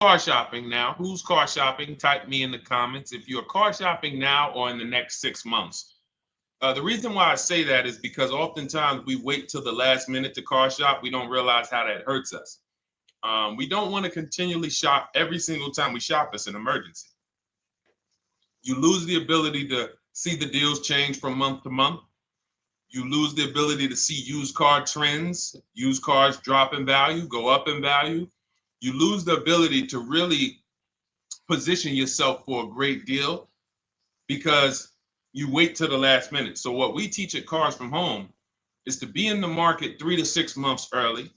car shopping now? Who's car shopping? Type me in the comments if you're car shopping now or in the next 6 months. The reason why I say that is because oftentimes we wait till the last minute to car shop. We don't realize how that hurts us. We don't want to continually shop every single time we shop. It's an emergency. You lose the ability to see the deals change from month to month. You lose the ability to see used car trends, used cars drop in value, go up in value. You lose the ability to really position yourself for a great deal because you wait till the last minute. So what we teach at Cars from Home is to be in the market 3 to 6 months early.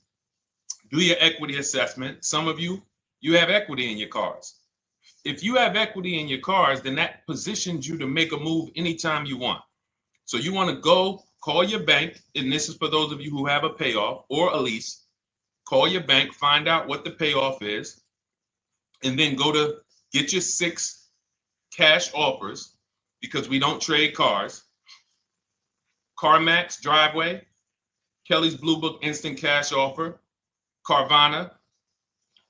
Do your equity assessment. Some of you have equity in your cars. If you have equity in your cars, then that positions you to make a move anytime you want. So you want to go call your bank, and this is for those of you who have a payoff or a lease. Call your bank, find out what the payoff is, and then go to get your 6 cash offers, because we don't trade cars. CarMax Driveway, Kelly's Blue Book Instant Cash Offer, Carvana,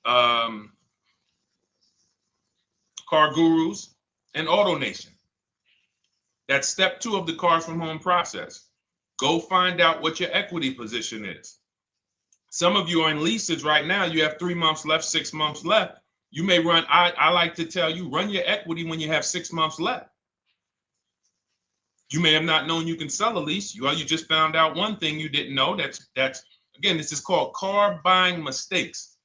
Car Gurus, and AutoNation. That's step 2 of the Cars from Home process. Go find out what your equity position is. Some of you are in leases right now. You have 3 months left, 6 months left. You may run, I like to tell you, run your equity when you have 6 months left. You may have not known you can sell a lease. You just found out one thing you didn't know. That's again, this is called car buying mistakes.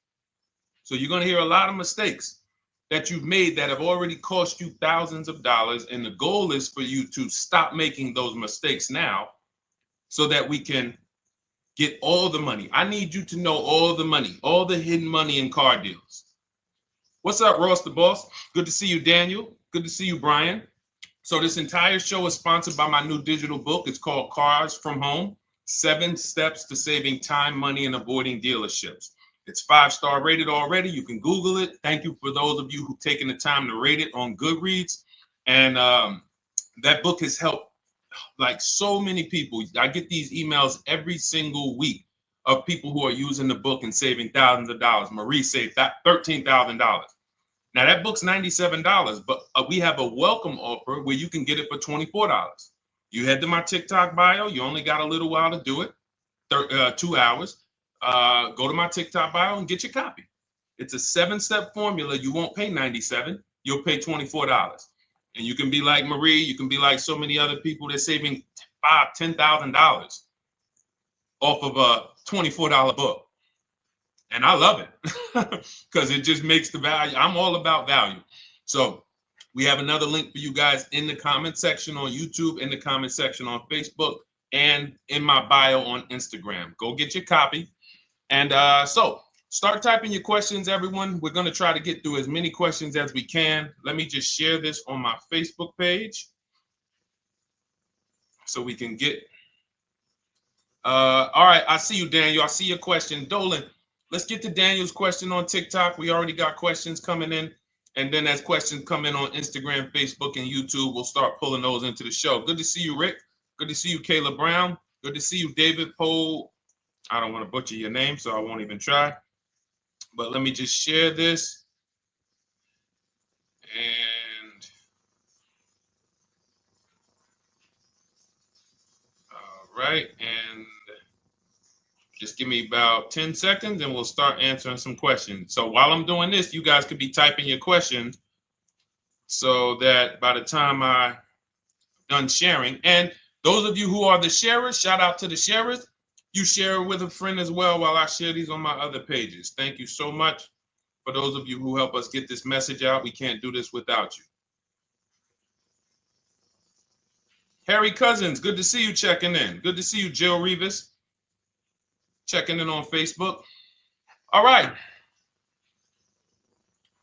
So you're going to hear a lot of mistakes that you've made that have already cost you thousands of dollars. And the goal is for you to stop making those mistakes now so that we can get all the money. I need you to know all the money, all the hidden money in car deals. What's up, Ross the Boss? Good to see you, Daniel. Good to see you, Brian. So this entire show is sponsored by my new digital book. It's called Cars from Home, 7 Steps to Saving Time, Money, and Avoiding Dealerships. It's 5-star rated already. You can Google it. Thank you for those of you who've taken the time to rate it on Goodreads. And that book has helped like so many people. I get these emails every single week of people who are using the book and saving thousands of dollars. Marie saved $13,000. Now that book's $97, but we have a welcome offer where you can get it for $24. You head to my TikTok bio. You only got a little while to do it, 2 hours. Go to my TikTok bio and get your copy. It's a 7-step formula. You won't pay $97. You'll pay $24. And you can be like Marie. You can be like so many other people. They're saving $5,000, $10,000 off of a $24 book. And I love it because it just makes the value. I'm all about value. So we have another link for you guys in the comment section on YouTube, in the comment section on Facebook, and in my bio on Instagram. Go get your copy. And so start typing your questions, everyone. We're going to try to get through as many questions as we can. Let me just share this on my Facebook page so we can get. All right. I see you, Daniel. I see your question. Dolan, let's get to Daniel's question on TikTok. We already got questions coming in. And then as questions come in on Instagram, Facebook, and YouTube, we'll start pulling those into the show. Good to see you, Rick. Good to see you, Kayla Brown. Good to see you, David Poe. I don't want to butcher your name, so I won't even try. But let me just share this. And all right. And just give me about 10 seconds and we'll start answering some questions. So while I'm doing this, you guys could be typing your questions so that by the time I'm done sharing, and those of you who are the sharers, shout out to the sharers. You share it with a friend as well while I share these on my other pages. Thank you so much for those of you who help us get this message out. We can't do this without you. Harry Cousins, good to see you checking in. Good to see you, Jill Rivas, checking in on Facebook. All right.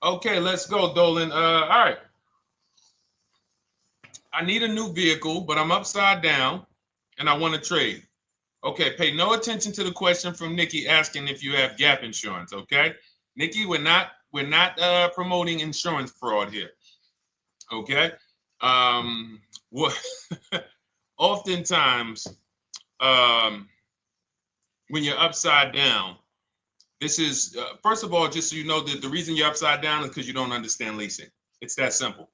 Okay, let's go, Dolan. All right. I need a new vehicle, but I'm upside down and I want to trade. Okay, pay no attention to the question from Nikki asking if you have gap insurance, okay? Nikki, we're not promoting insurance fraud here, okay? What oftentimes when you're upside down, This is, first of all, just so you know, that the reason you're upside down is because you don't understand leasing. It's that simple.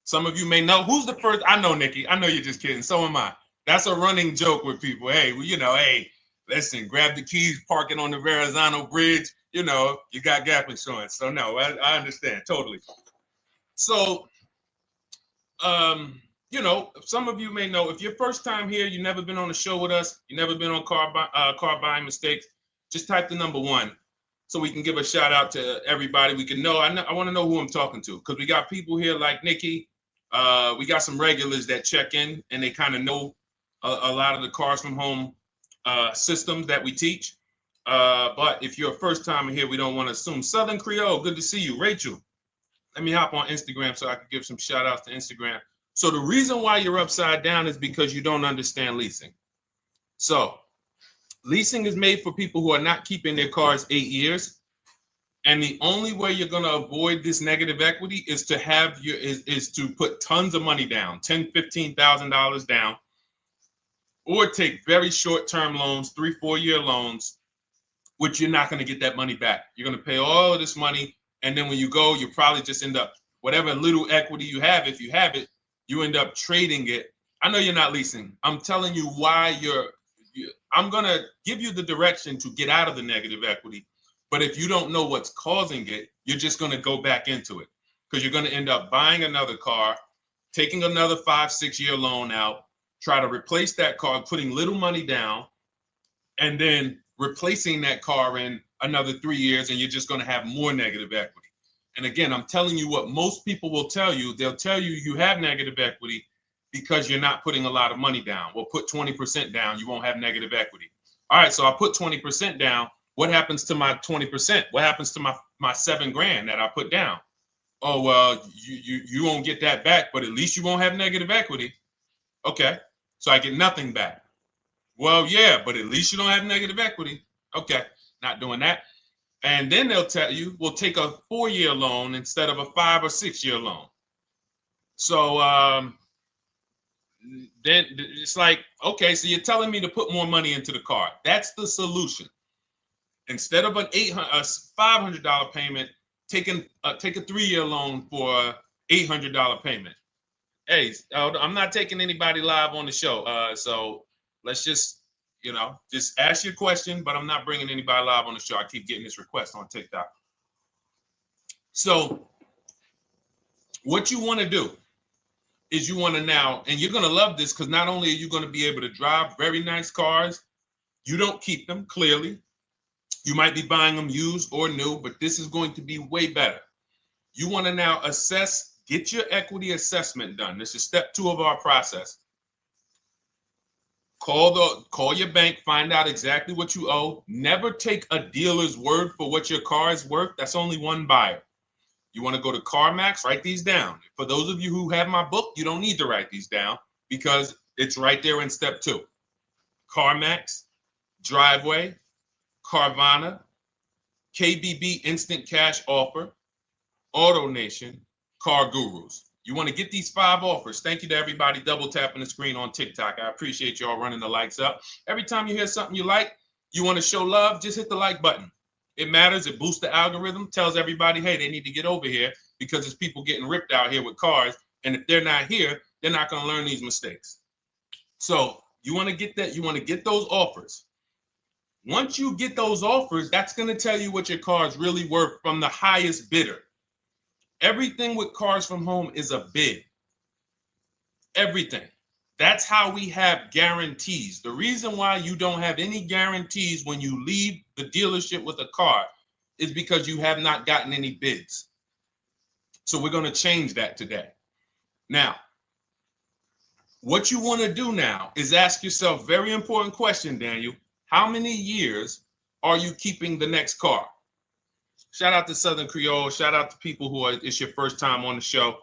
Some of you may know who's the first. I know, Nikki. I know you're just kidding. So am I. That's a running joke with people. Hey, well, hey, listen, grab the keys, parking on the Verrazano Bridge. You got gap insurance. So no, I understand totally. So, some of you may know if you're first time here, you've never been on a show with us, you've never been on car buying mistakes. Just type the number 1. So we can give a shout out to everybody. We can know. I want to know who I'm talking to because we got people here like Nikki. We got some regulars that check in and they kind of know a lot of the cars from home systems that we teach. But if you're a first timer here, we don't want to assume. Southern Creole, good to see you. Rachel, let me hop on Instagram so I can give some shout outs to Instagram. So the reason why you're upside down is because you don't understand leasing. So leasing is made for people who are not keeping their cars 8 years. And the only way you're going to avoid this negative equity is to is to put tons of money down, $10,000, $15,000 down, or take very short-term loans, 3-4 year loans, which you're not going to get that money back. You're going to pay all of this money. And then when you go, you probably just end up, whatever little equity you have, if you have it, you end up trading it. I know you're not leasing. I'm telling you why I'm going to give you the direction to get out of the negative equity. But if you don't know what's causing it, you're just going to go back into it because you're going to end up buying another car, taking another 5-6 year loan out, try to replace that car, putting little money down, and then replacing that car in another 3 years, and you're just going to have more negative equity. And again, I'm telling you what most people will tell you. They'll tell you you have negative equity because you're not putting a lot of money down. Well, put 20% down, you won't have negative equity. All right, so I put 20% down. What happens to my 20%? What happens to my $7,000 that I put down? Oh, well, you won't get that back, but at least you won't have negative equity. Okay, so I get nothing back. Well, yeah, but at least you don't have negative equity. Okay, not doing that. And then they'll tell you, we'll take a 4-year loan instead of a 5 or 6 year loan. So then it's like, okay, so you're telling me to put more money into the car. That's the solution. Instead of a $500 payment, take a 3-year loan for a $800 payment. Hey, I'm not taking anybody live on the show. So let's just ask your question, but I'm not bringing anybody live on the show. I keep getting this request on TikTok. So what you want to do is you want to now, and you're going to love this because not only are you going to be able to drive very nice cars, you don't keep them clearly. You might be buying them used or new, but this is going to be way better. You want to now get your equity assessment done. This is step 2 of our process. Call your bank, find out exactly what you owe. Never take a dealer's word for what your car is worth. That's only one buyer. You want to go to CarMax, write these down. For those of you who have my book, you don't need to write these down because it's right there in step 2. CarMax, Driveway, Carvana, KBB Instant Cash Offer, AutoNation, Car Gurus. You want to get these 5 offers. Thank you to everybody double tapping the screen on TikTok. I appreciate y'all running the likes up. Every time you hear something you like, you want to show love, just hit the like button. It matters. It boosts the algorithm, tells everybody, hey, they need to get over here because there's people getting ripped out here with cars. And if they're not here, they're not going to learn these mistakes. So you want to get that. You want to get those offers. Once you get those offers, that's going to tell you what your car is really worth from the highest bidder. Everything with Cars from Home is a bid. Everything. That's how we have guarantees. The reason why you don't have any guarantees when you leave the dealership with a car is because you have not gotten any bids. So we're going to change that today. Now, what you want to do now is ask yourself, very important question, Daniel. How many years are you keeping the next car? Shout out to Southern Creole. Shout out to people who it's your first time on the show.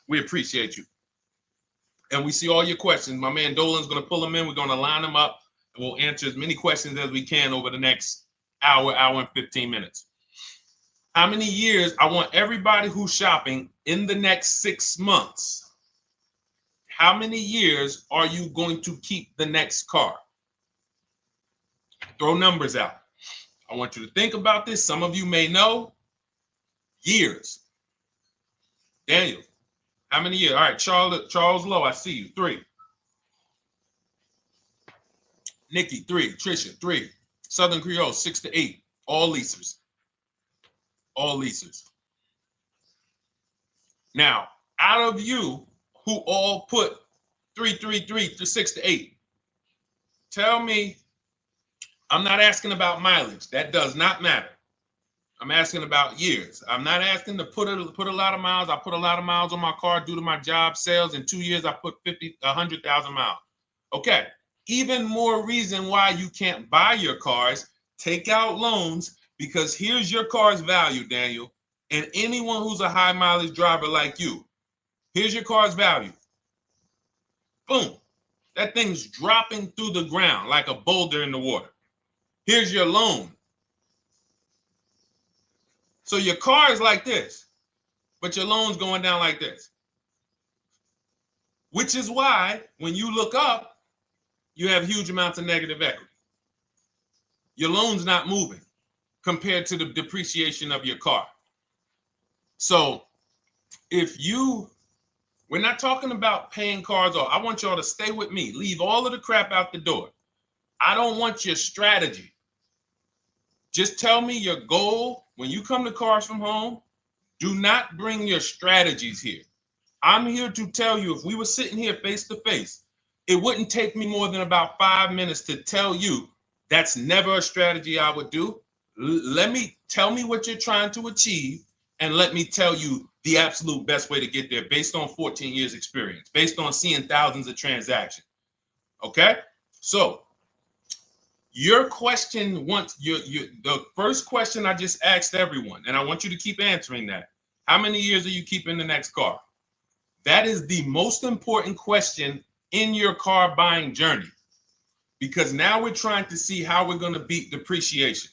We appreciate you. And we see all your questions. My man Dolan's going to pull them in. We're going to line them up. And we'll answer as many questions as we can over the next hour and 15 minutes. How many years? I want everybody who's shopping in the next 6 months. How many years are you going to keep the next car? Throw numbers out. I want you to think about this. Some of you may know. Years. Daniel, how many years? All right, Charles Lowe, I see you. 3. Nikki, 3. Trisha, 3. Southern Creole, 6 to 8. All leasers. All leasers. Now, out of you who all put 3 to 6 to 8, tell me, I'm not asking about mileage. That does not matter. I'm asking about years. I'm not asking to put a lot of miles. I put a lot of miles on my car due to my job sales. In 2 years, I put 100,000 miles. Okay. Even more reason why you can't buy your cars. Take out loans, because here's your car's value, Daniel. And anyone who's a high mileage driver like you, here's your car's value. Boom. That thing's dropping through the ground like a boulder in the water. Here's your loan. So your car is like this, but your loan's going down like this. Which is why when you look up, you have huge amounts of negative equity. Your loan's not moving compared to the depreciation of your car. So we're not talking about paying cars off. I want y'all to stay with me. Leave all of the crap out the door. I don't want your strategy. Just tell me your goal. When you come to Cars from Home, do not bring your strategies here. I'm here to tell you, if we were sitting here face to face, it wouldn't take me more than about 5 minutes to tell you that's never a strategy I would do. Tell me what you're trying to achieve, and let me tell you the absolute best way to get there based on 14 years experience, based on seeing thousands of transactions. Okay? So your question, the first question I just asked everyone, and I want you to keep answering that. How many years are you keeping the next car? That is the most important question in your car buying journey, because now we're trying to see how we're going to beat depreciation.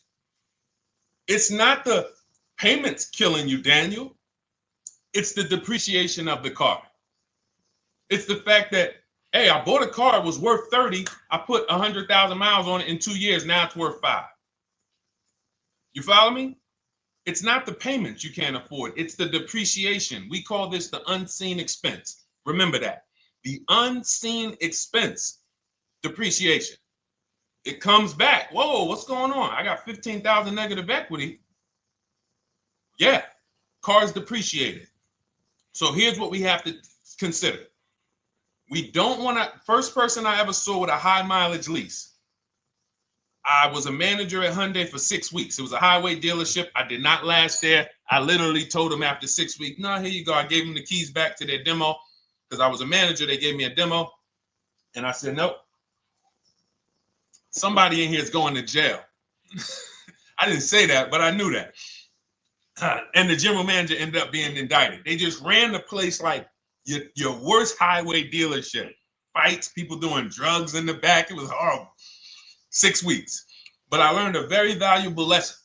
It's not the payments killing you, Daniel. It's the depreciation of the car. It's the fact that, hey, I bought a car, it was worth 30. I put 100,000 miles on it in 2 years. Now it's worth 5. You follow me? It's not the payments you can't afford. It's the depreciation. We call this the unseen expense. Remember that. The unseen expense, depreciation. It comes back. Whoa, what's going on? I got 15,000 negative equity. Yeah, car's depreciated. So here's what we have to consider. We don't want to, first person I ever saw with a high mileage lease. I was a manager at Hyundai for 6 weeks. It was a highway dealership. I did not last there. I literally told them after 6 weeks, no, here you go. I gave them the keys back to their demo because I was a manager. They gave me a demo. And I said, nope. Somebody in here is going to jail. I didn't say that, but I knew that. And the general manager ended up being indicted. They just ran the place like your worst highway dealership. Fights, people doing drugs in the back. It was horrible. 6 weeks. But I learned a very valuable lesson.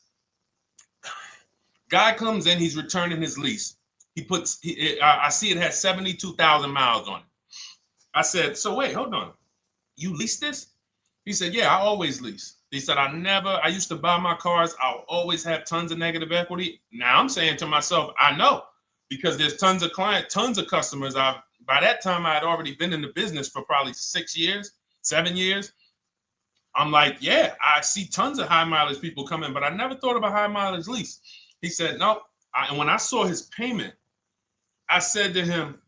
Guy comes in, he's returning his lease. I see it has 72,000 miles on it. I said, so wait, hold on. You leased this? He said, yeah, I always lease. He said, I used to buy my cars. I'll always have tons of negative equity. Now I'm saying to myself, I know, because there's tons of clients, tons of customers. By that time, I had already been in the business for probably 6 years, 7 years. I'm like, yeah, I see tons of high mileage people coming, but I never thought of a high mileage lease. He said, no. And when I saw his payment, I said to him,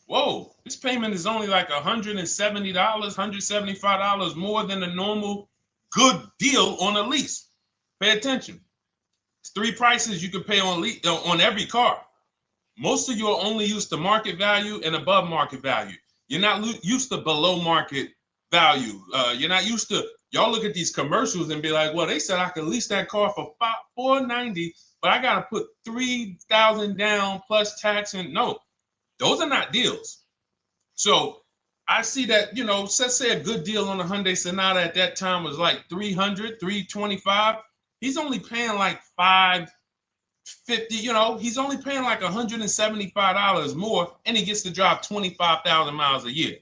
whoa, this payment is only like $170, $175 more than a normal good deal on a lease. Pay attention. It's 3 prices you can pay on every car. Most of you are only used to market value and above market value. You're not used to below market value. You're not used to, y'all look at these commercials and be like, well, they said I could lease that car for $490, but I got to put $3,000 down plus tax. And no, those are not deals. So I see that, let's say a good deal on a Hyundai Sonata at that time was like $300, $325. He's only paying like $550, he's only paying like $175 more, and he gets to drive 25,000 miles a year.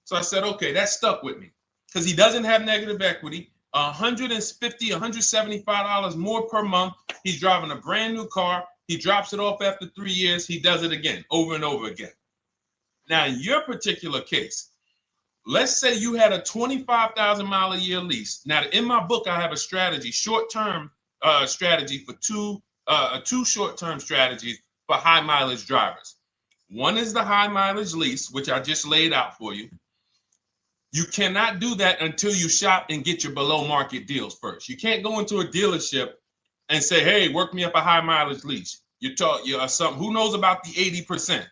So I said, okay, that stuck with me because he doesn't have negative equity. $150, $175 more per month. He's driving a brand new car. He drops it off after 3 years. He does it again, over and over again. Now, in your particular case, let's say you had a 25,000 mile a year lease. Now, in my book, I have a strategy, short-term strategy for two short-term strategies for high mileage drivers. One is the high mileage lease, which I just laid out for you. You cannot do that until you shop and get your below market deals first. You can't go into a dealership and say, hey, work me up a high mileage lease. You something. Who knows about the 80%?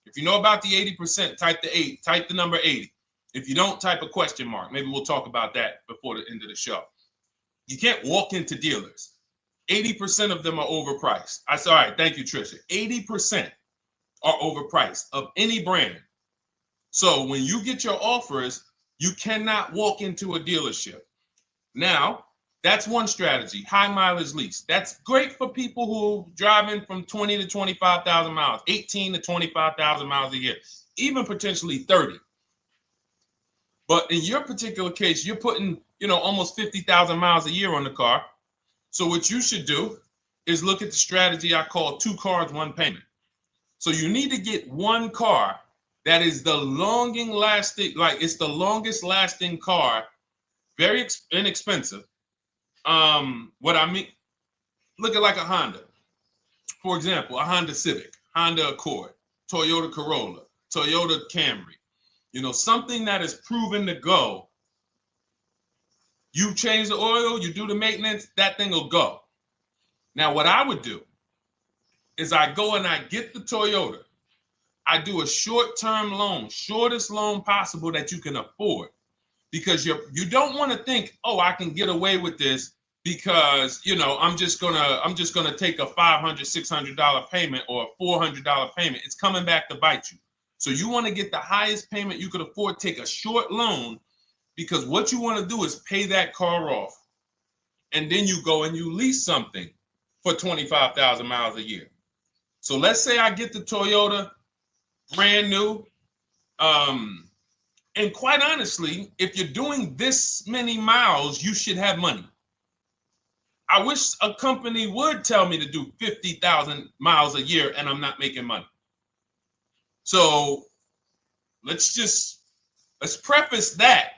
If you know about the 80%, type the number 80. If you don't, type a question mark. Maybe we'll talk about that before the end of the show. You can't walk into dealers. 80% of them are overpriced. I said, all right, thank you, Trisha. 80% are overpriced of any brand. So when you get your offers, you cannot walk into a dealership. Now, that's one strategy, high mileage lease. That's great for people who are driving from 20 to 25,000 miles, 18 to 25,000 miles a year, even potentially 30. But in your particular case, you're putting, almost 50,000 miles a year on the car. So what you should do is look at the strategy I call 2 cars, 1 payment. So you need to get one car that is the longest lasting car, very inexpensive. What I mean, look at like a Honda. For example, a Honda Civic, Honda Accord, Toyota Corolla, Toyota Camry. Something that is proven to go. You change the oil, you do the maintenance, that thing will go. Now, what I would do is I go and I get the Toyota. I do a short-term loan, shortest loan possible that you can afford, because you don't want to think, oh, I can get away with this because I'm just gonna take a $500, $600 payment or a $400 payment. It's coming back to bite you. So you want to get the highest payment you could afford, take a short loan, because what you want to do is pay that car off, and then you go and you lease something for 25,000 miles a year. So let's say I get the Toyota brand new. And quite honestly, if you're doing this many miles, you should have money. I wish a company would tell me to do 50,000 miles a year and I'm not making money. So let's preface that.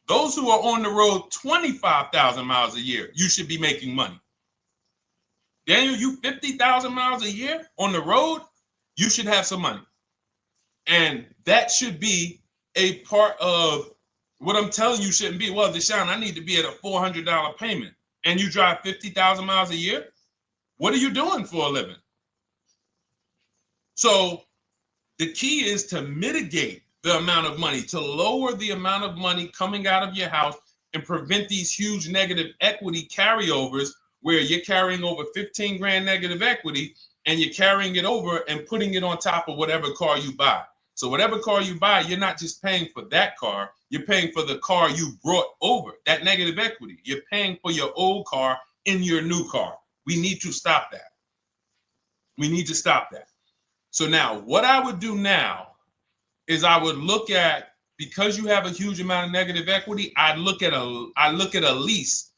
Those who are on the road 25,000 miles a year, you should be making money. Daniel, you 50,000 miles a year on the road, you should have some money. And that should be a part of what I'm telling you shouldn't be. Well, Deshone, I need to be at a $400 payment. And you drive 50,000 miles a year? What are you doing for a living? So the key is to mitigate the amount of money, to lower the amount of money coming out of your house and prevent these huge negative equity carryovers where you're carrying over 15 grand negative equity and you're carrying it over and putting it on top of whatever car you buy. So whatever car you buy, you're not just paying for that car, you're paying for the car you brought over, that negative equity. You're paying for your old car in your new car. We need to stop that. We need to stop that. So now what I would do now is I would look at, because you have a huge amount of negative equity, I look at a lease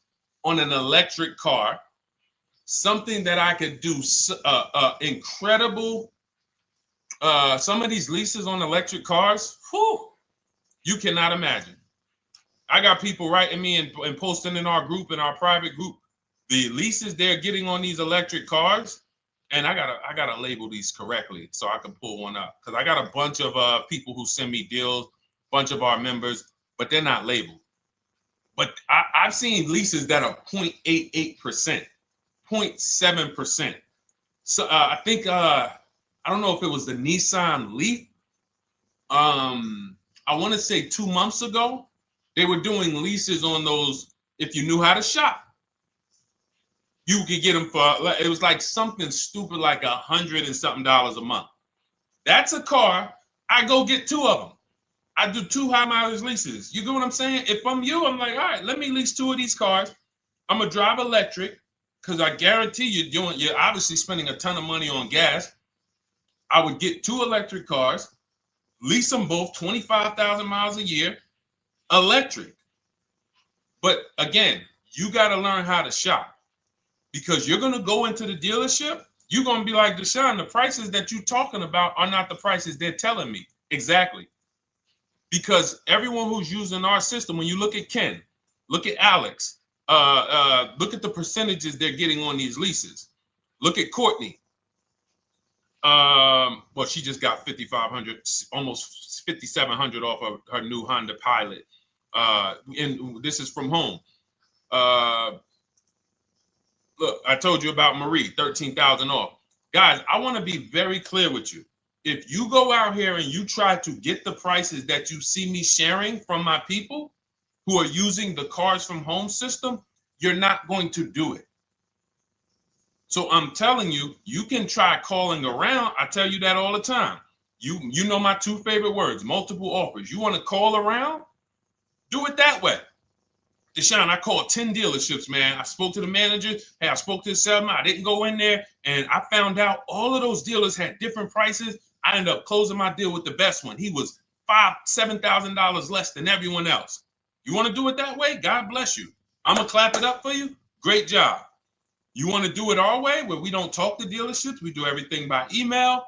on an electric car, something that I could do incredible. Some of these leases on electric cars, you cannot imagine. I got people writing me and posting in our group, in our private group, the leases they're getting on these electric cars. And I gotta label these correctly so I can pull one up, because I got a bunch of people who send me deals, bunch of our members, but they're not labeled. But I've seen leases that are 0.88%, 0.7%. So I think I don't know if it was the Nissan Leaf. I want to say 2 months ago, they were doing leases on those. If you knew how to shop, you could get them for, it was like something stupid like $100 and something a month. That's a car. I go get 2 of them. I do 2 high mileage leases. You get what I'm saying? If I'm you, I'm like, all right, let me lease 2 of these cars. I'm gonna drive electric, because I guarantee you're obviously spending a ton of money on gas. I would get 2 electric cars, lease them both 25,000 miles a year, electric. But again, you got to learn how to shop, because you're going to go into the dealership. You're going to be like, Deshone, the prices that you're talking about are not the prices they're telling me. Exactly. Because everyone who's using our system, when you look at Ken, look at Alex, look at the percentages they're getting on these leases. Look at Courtney. Well, she just got 5,500, almost 5,700 off of her new Honda Pilot. And this is from home. Look, I told you about Marie, 13,000 off. Guys, I want to be very clear with you. If you go out here and you try to get the prices that you see me sharing from my people who are using the Cars from Home system, you're not going to do it. So I'm telling you, you can try calling around. I tell you that all the time. You know my two favorite words, multiple offers. You want to call around? Do it that way. Deshone, I called 10 dealerships, man. I spoke to the manager. Hey, I spoke to the salesman. I didn't go in there, and I found out all of those dealers had different prices. I ended up closing my deal with the best one. He was $7,000 less than everyone else. You want to do it that way? God bless you. I'm going to clap it up for you. Great job. You want to do it our way, where we don't talk to dealerships? We do everything by email?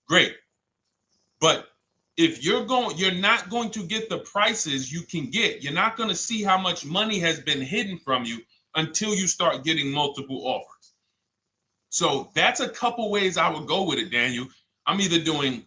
Great. But if you're not going to get the prices you can get. You're not going to see how much money has been hidden from you until you start getting multiple offers. So that's a couple ways I would go with it, Daniel. I'm either doing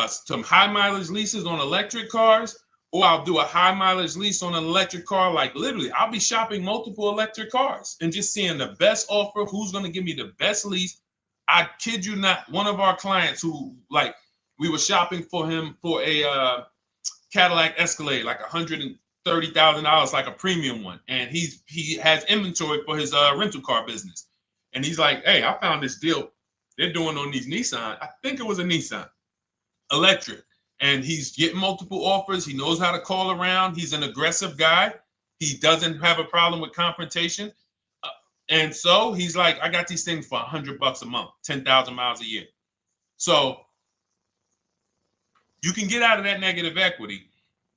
some high mileage leases on electric cars, or I'll do a high mileage lease on an electric car. Like literally, I'll be shopping multiple electric cars and just seeing the best offer, who's going to give me the best lease. I kid you not, one of our clients who, like, we were shopping for him for a Cadillac Escalade, like $130,000, like a premium one. And he has inventory for his rental car business. And he's like, hey, I found this deal they're doing on these Nissan. I think it was a Nissan electric. And he's getting multiple offers. He knows how to call around. He's an aggressive guy. He doesn't have a problem with confrontation. And so he's like, I got these things for $100 a month, 10,000 miles a year. So you can get out of that negative equity,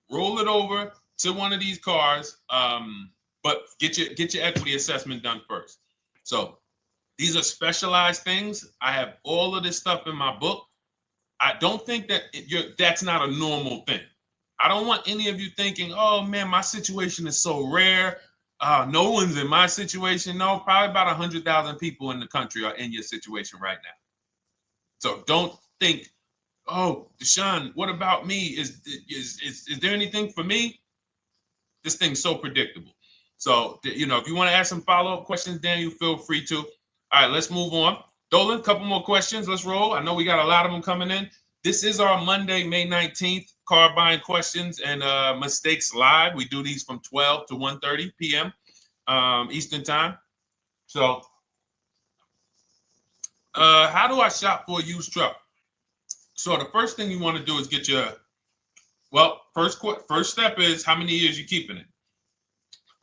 roll it over to one of these cars, but get your equity assessment done first. So these are specialized things. I have all of this stuff in my book. I don't think that that's not a normal thing. I don't want any of you thinking, oh man, my situation is so rare. No one's in my situation. No, probably about 100,000 people in the country are in your situation right now. So don't think, oh, Deshone, what about me? Is there anything for me? This thing's so predictable. So, if you want to ask some follow-up questions, Daniel, feel free to. All right, let's move on. Dolan, a couple more questions. Let's roll. I know we got a lot of them coming in. This is our Monday, May 19th, car buying questions and mistakes live. We do these from 12 to 1:30 p.m. Eastern time. So, how do I shop for a used truck? So the first thing you want to do is get your, first step is how many years you keeping it.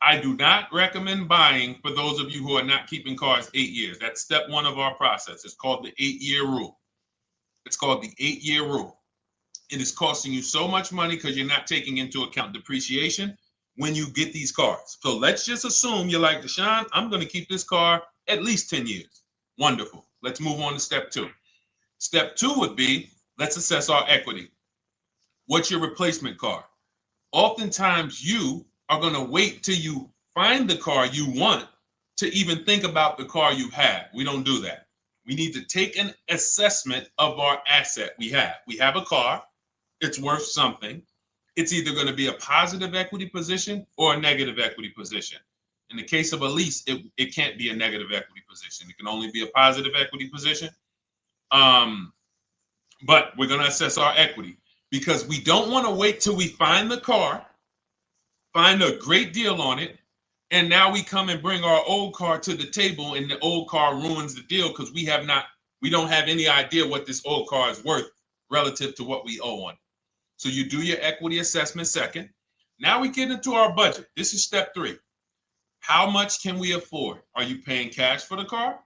I do not recommend buying for those of you who are not keeping cars 8 years. That's step one of our process. It's called the 8-year rule. It's called the 8-year rule. It is costing you so much money because you're not taking into account depreciation when you get these cars. So let's just assume you're like, Deshone, I'm going to keep this car at least 10 years. Wonderful. Let's move on to step two. Step two would be, let's assess our equity. What's your replacement car? Oftentimes you are going to wait till you find the car you want to even think about the car you have. We don't do that. We need to take an assessment of our asset we have. We have a car. It's worth something. It's either going to be a positive equity position or a negative equity position. In the case of a lease, it can't be a negative equity position. It can only be a positive equity position. But we're going to assess our equity because we don't want to wait till we find the car, find a great deal on it, and now we come and bring our old car to the table and the old car ruins the deal because we don't have any idea what this old car is worth relative to what we owe on it. So you do your equity assessment second. Now we get into our budget. This is step three. How much can we afford? Are you paying cash for the car?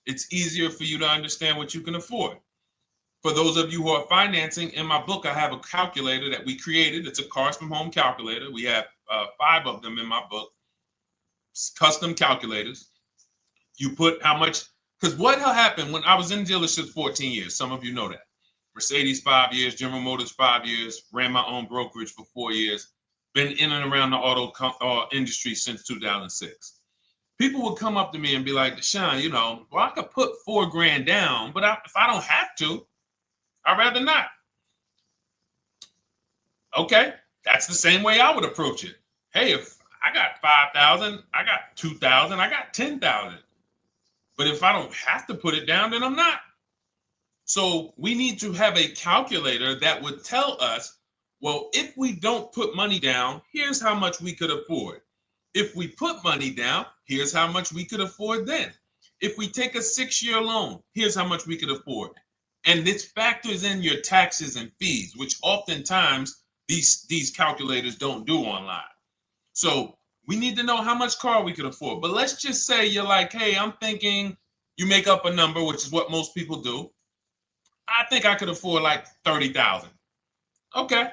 It's easier for you to understand what you can afford. For those of you who are financing, in my book, I have a calculator that we created. It's a Cars from Home calculator. We have 5 of them in my book, custom calculators. You put how much, because what happened when I was in dealerships 14 years, some of you know that. Mercedes 5 years, General Motors 5 years, ran my own brokerage for 4 years, been in and around the auto industry since 2006. People would come up to me and be like, Deshone, well, I could put $4,000 down, but if I don't have to, I'd rather not. Okay, that's the same way I would approach it. Hey, if I got 5,000, I got 2,000, I got 10,000. But if I don't have to put it down, then I'm not. So we need to have a calculator that would tell us, well, if we don't put money down, here's how much we could afford. If we put money down, here's how much we could afford then. If we take a 6-year loan, here's how much we could afford. And this factors in your taxes and fees, which oftentimes these calculators don't do online. So we need to know how much car we could afford. But let's just say you're like, hey, I'm thinking, you make up a number, which is what most people do. I think I could afford like 30,000. Okay.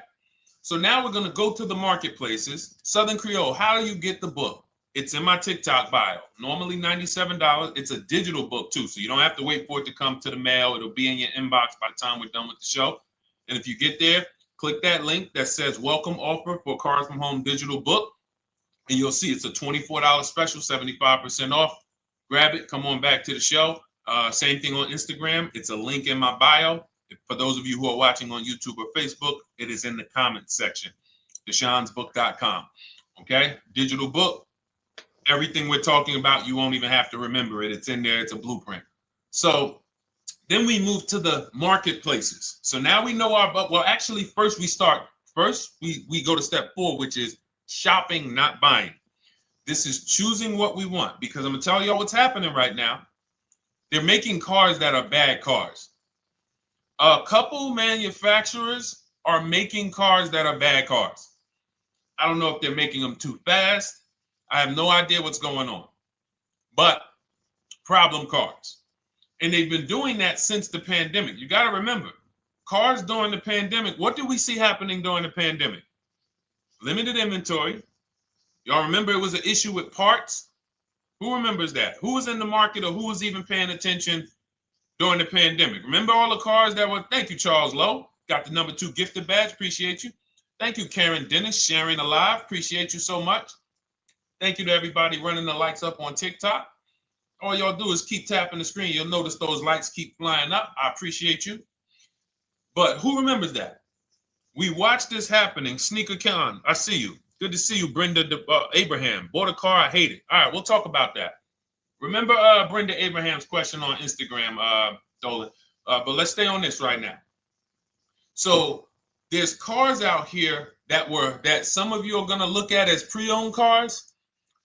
So now we're going to go to the marketplaces. Southern Creole, how do you get the book? It's in my TikTok bio. Normally $97. It's a digital book too, so you don't have to wait for it to come to the mail. It'll be in your inbox by the time we're done with the show. And if you get there, click that link that says welcome offer for Cars from Home digital book. And you'll see it's a $24 special, 75% off. Grab it. Come on back to the show. Same thing on Instagram. It's a link in my bio. For those of you who are watching on YouTube or Facebook, it is in the comments section, deshonesbook.com. Okay, digital book. Everything we're talking about, you won't even have to remember it. It's in there. It's a blueprint. So then we move to the marketplaces. So now we know well, actually, first we go to step 4, which is shopping, not buying. This is choosing what we want, because I'm going to tell y'all what's happening right now. They're making cars that are bad cars. A couple manufacturers are making cars that are bad cars. I don't know if they're making them too fast. I have no idea what's going on. But problem cars. And they've been doing that since the pandemic. You got to remember, cars during the pandemic, what did we see happening during the pandemic? Limited inventory. Y'all remember it was an issue with parts? Who remembers that? Who was in the market, or who was even paying attention during the pandemic? Remember all the cars that were, thank you, Charles Lowe. Got the number 2 gifted badge. Appreciate you. Thank you, Karen Dennis, sharing alive. Appreciate you so much. Thank you to everybody running the likes up on TikTok. All y'all do is keep tapping the screen. You'll notice those likes keep flying up. I appreciate you. But who remembers that? We watched this happening. Sneaker Con, I see you. Good to see you, Brenda Abraham. Bought a car, I hate it. All right, we'll talk about that. Remember Brenda Abraham's question on Instagram, Dolan. But let's stay on this right now. So there's cars out here that some of you are going to look at as pre-owned cars.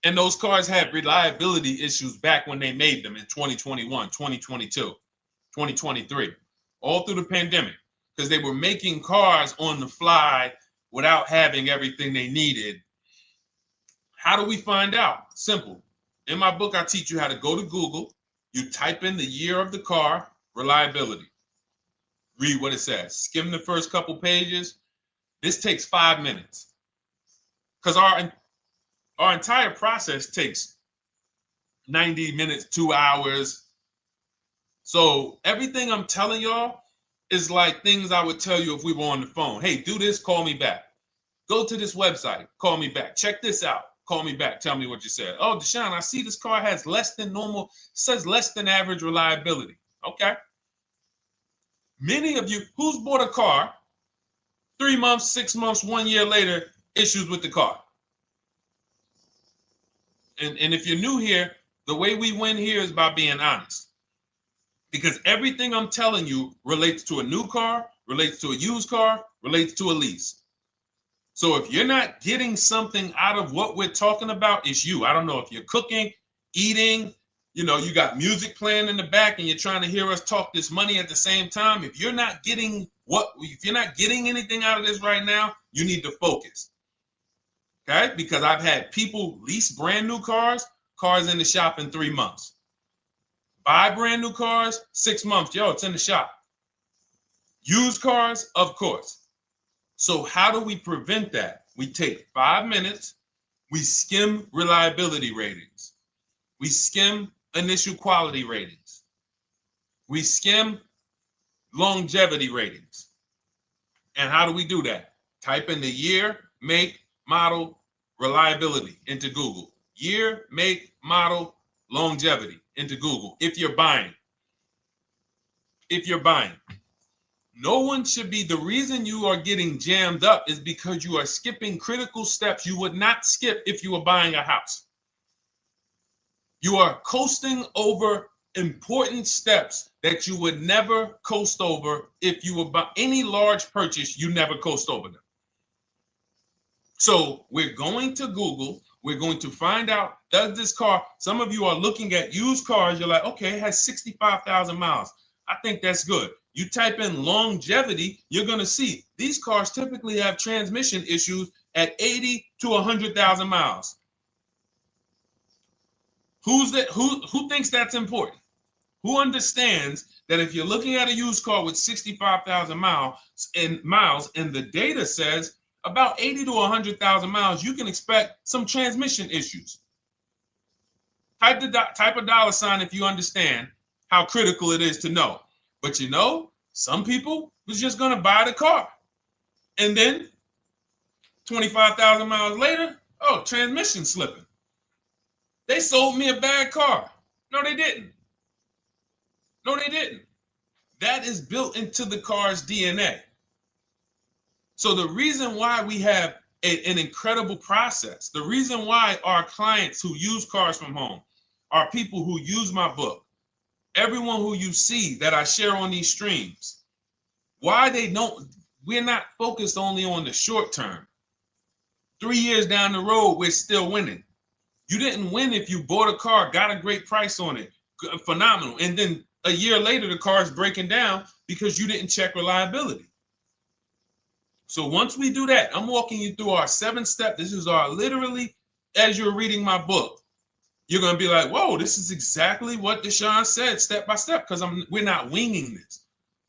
And those cars had reliability issues back when they made them in 2021, 2022, 2023, all through the pandemic, because they were making cars on the fly without having everything they needed. How do we find out? Simple. In my book, I teach you how to go to Google. You type in the year of the car, reliability. Read what it says. Skim the first couple pages. This takes 5 minutes, because our entire process takes 90 minutes, 2 hours. So everything I'm telling y'all is like things I would tell you if we were on the phone. Hey, do this, call me back. Go to this website, call me back. Check this out, call me back. Tell me what you said. Oh, Deshone, I see this car has less than normal, says less than average reliability. Okay. Many of you, who's bought a car 3 months, 6 months, 1 year later, issues with the car? And if you're new here, the way we win here is by being honest. Because everything I'm telling you relates to a new car, relates to a used car, relates to a lease. So if you're not getting something out of what we're talking about, it's you. I don't know if you're cooking, eating, you got music playing in the back and you're trying to hear us talk this money at the same time. If you're not getting anything out of this right now, you need to focus. Okay, because I've had people lease brand new cars in the shop in 3 months. Buy brand new cars, 6 months. Yo, it's in the shop. Used cars, of course. So how do we prevent that? We take 5 minutes We skim reliability ratings. We skim initial quality ratings. We skim longevity ratings. And how do we do that? Type in the year, make, model, reliability into Google. Year, make, model, longevity into Google. If you're buying. No one should be, the reason you are getting jammed up is because you are skipping critical steps you would not skip if you were buying a house. You are coasting over important steps that you would never coast over if you were buying any large purchase. You never coast over them. So we're going to Google. We're going to find out, does this car, some of you are looking at used cars. You're like, okay, it has 65,000 miles. I think that's good. You type in longevity, you're going to see these cars typically have transmission issues at 80 to 100,000 miles. Who thinks that's important? Who understands that if you're looking at a used car with 65,000 miles and the data says about 80 to 100,000 miles, you can expect some transmission issues. Type a dollar sign if you understand how critical it is to know. But you know, some people was just going to buy the car. And then 25,000 miles later, oh, transmission slipping. They sold me a bad car. No, they didn't. That is built into the car's DNA. So the reason why we have an incredible process, the reason why our clients who use cars from home are people who use my book, everyone who you see that I share on these streams, we're not focused only on the short term. 3 years down the road, we're still winning. You didn't win if you bought a car, got a great price on it, phenomenal. And then a year later, the car is breaking down because you didn't check reliability. So once we do that, I'm walking you through our 7-step. This is our literally, as you're reading my book, you're going to be like, whoa, this is exactly what Deshone said, step by step, because we're not winging this.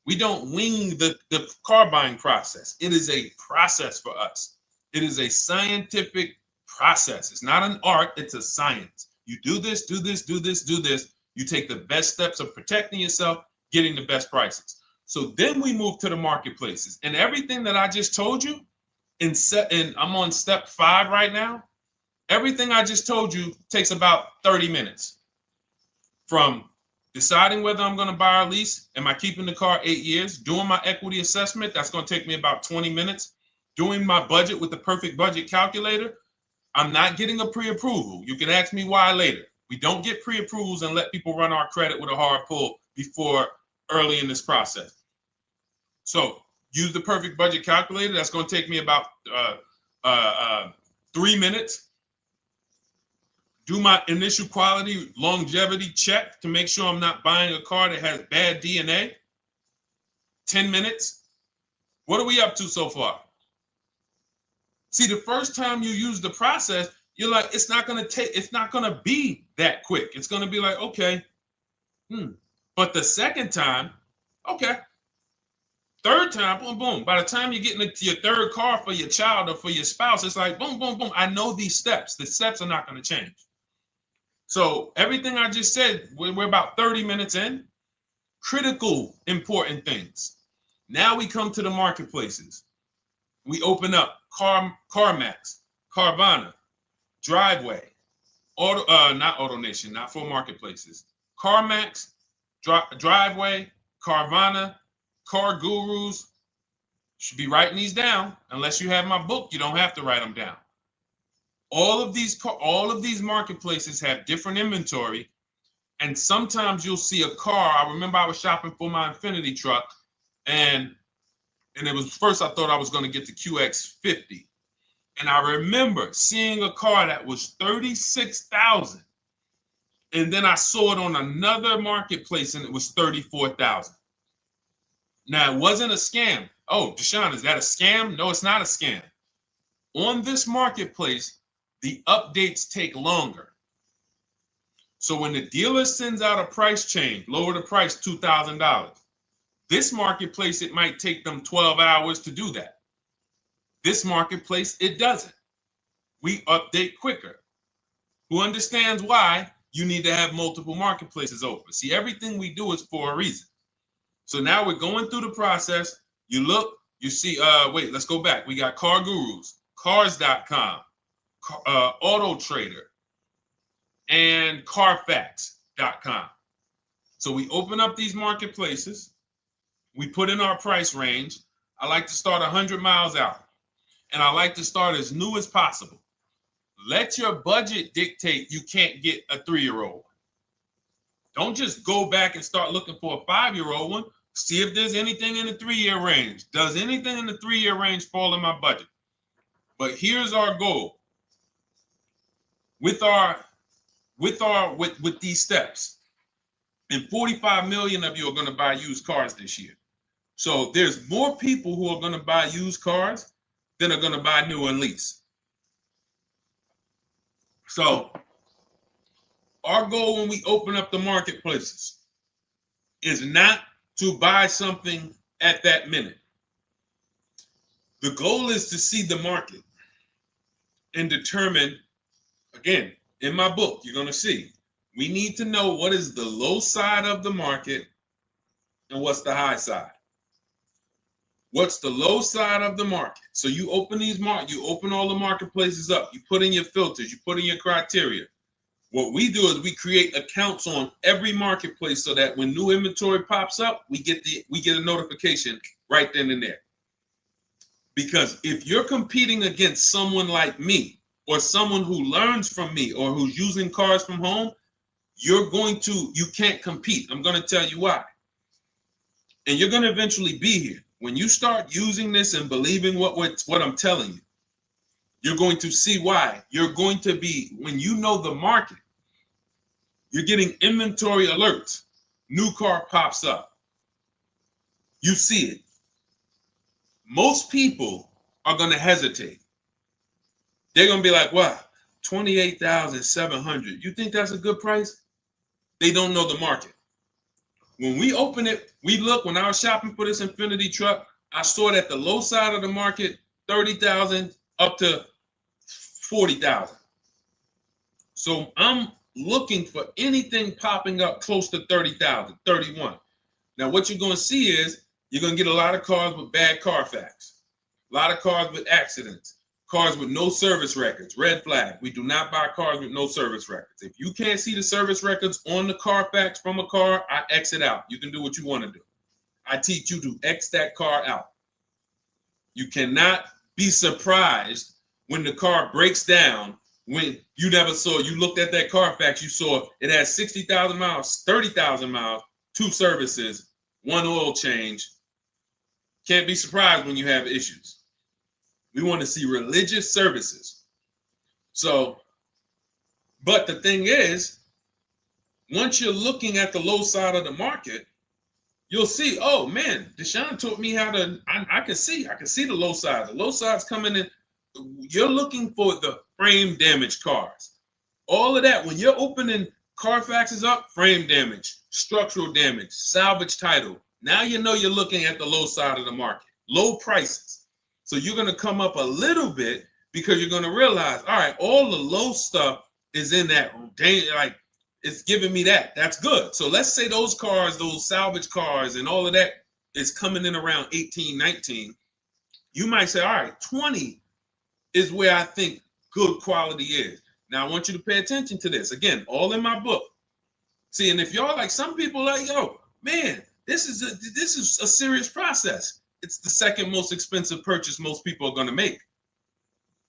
We don't wing the car buying process. It is a process for us. It is a scientific process. It's not an art, it's a science. You do this, do this, do this, do this. You take the best steps of protecting yourself, getting the best prices. So then we move to the marketplaces. And everything that I just told you, and I'm on step 5 right now, everything I just told you takes about 30 minutes. From deciding whether I'm going to buy or lease, am I keeping the car 8 years, doing my equity assessment, that's going to take me about 20 minutes, doing my budget with the perfect budget calculator. I'm not getting a pre-approval. You can ask me why later. We don't get pre-approvals and let people run our credit with a hard pull before early in this process. So use the perfect budget calculator. That's going to take me about 3 minutes. Do my initial quality longevity check to make sure I'm not buying a car that has bad DNA. 10 minutes. What are we up to so far? See, the first time you use the process, you're like, it's not going to be that quick. It's going to be like, okay. But the second time, okay. Third time, boom, boom. By the time you're getting into your third car for your child or for your spouse, it's like, boom, boom, boom. I know these steps. The steps are not going to change. So everything I just said, we're about 30 minutes in. Critical, important things. Now we come to the marketplaces. We open up CarMax, Carvana, Driveway, not AutoNation, not for marketplaces. CarMax, Driveway, Carvana, Car Gurus. Should be writing these down. Unless you have my book, you don't have to write them down. All of these marketplaces have different inventory, and sometimes you'll see a car. I remember I was shopping for my Infinity truck, and it was first I thought I was going to get the QX50, and I remember seeing a car that was $36,000, and then I saw it on another marketplace, and it was $34,000. Now it wasn't a scam. Oh, Deshone, is that a scam? No, it's not a scam. On this marketplace, the updates take longer. So when the dealer sends out a price change, lower the price $2,000. This marketplace, it might take them 12 hours to do that. This marketplace, it doesn't. we update quicker. Who understands why you need to have multiple marketplaces open? See, everything we do is for a reason. So now we're going through the process. You look, you see, wait, let's go back. We got Car Gurus, Cars.com, Auto Trader, and Carfax.com. So we open up these marketplaces. We put in our price range. I like to start 100 miles out, and I like to start as new as possible. Let your budget dictate you can't get a 3-year-old. Don't just go back and start looking for a 5-year-old one. See if there's anything in the 3-year range. Does anything in the 3-year range fall in my budget? But here's our goal. With these steps, and 45 million of you are going to buy used cars this year. So there's more people who are going to buy used cars than are going to buy new and lease. So our goal when we open up the marketplaces is not to buy something at that minute. The goal is to see the market and determine, again, in my book, you're going to see, we need to know what is the low side of the market and what's the high side. What's the low side of the market? So you open you open all the marketplaces up. You put in your filters. You put in your criteria. What we do is we create accounts on every marketplace so that when new inventory pops up, we get a notification right then and there. Because if you're competing against someone like me or someone who learns from me or who's using cars from home, you can't compete. I'm going to tell you why. And you're going to eventually be here. When you start using this and believing what I'm telling you, you're going to see why. You're going to be, when you know the market, you're getting inventory alerts. New car pops up. You see it. Most people are going to hesitate. They're going to be like, wow, $28,700. You think that's a good price? They don't know the market. When we open it, we look, when I was shopping for this Infiniti truck, I saw it at the low side of the market, $30,000 up to $40,000. So I'm looking for anything popping up close to $30,000, $31,000. Now what you're going to see is you're going to get a lot of cars with bad Carfax, a lot of cars with accidents, cars with no service records, red flag. We do not buy cars with no service records. If you can't see the service records on the Carfax from a car, I exit out. You can do what you want to do. I teach you to X that car out. You cannot be surprised when the car breaks down when you looked at that Carfax, you saw it has 60,000 miles, 30,000 miles, 2 services, 1 oil change. Can't be surprised when you have issues. We want to see religious services. So, but the thing is, once you're looking at the low side of the market, you'll see, oh man, Deshone taught me how to, I can see the low side. The low side's coming in. You're looking for the frame damage cars. All of that, when you're opening Carfaxes up, frame damage, structural damage, salvage title. Now you know you're looking at the low side of the market, low prices. So you're going to come up a little bit because you're going to realize, all right, all the low stuff is in that, like, it's giving me that. That's good. So let's say those cars, those salvage cars and all of that is coming in around 18, 19. You might say, all right, 20 is where I think good quality is. Now I want you to pay attention to this. Again, all in my book. See, and if y'all like, some people like, yo, man, this is a serious process. It's the second most expensive purchase most people are going to make.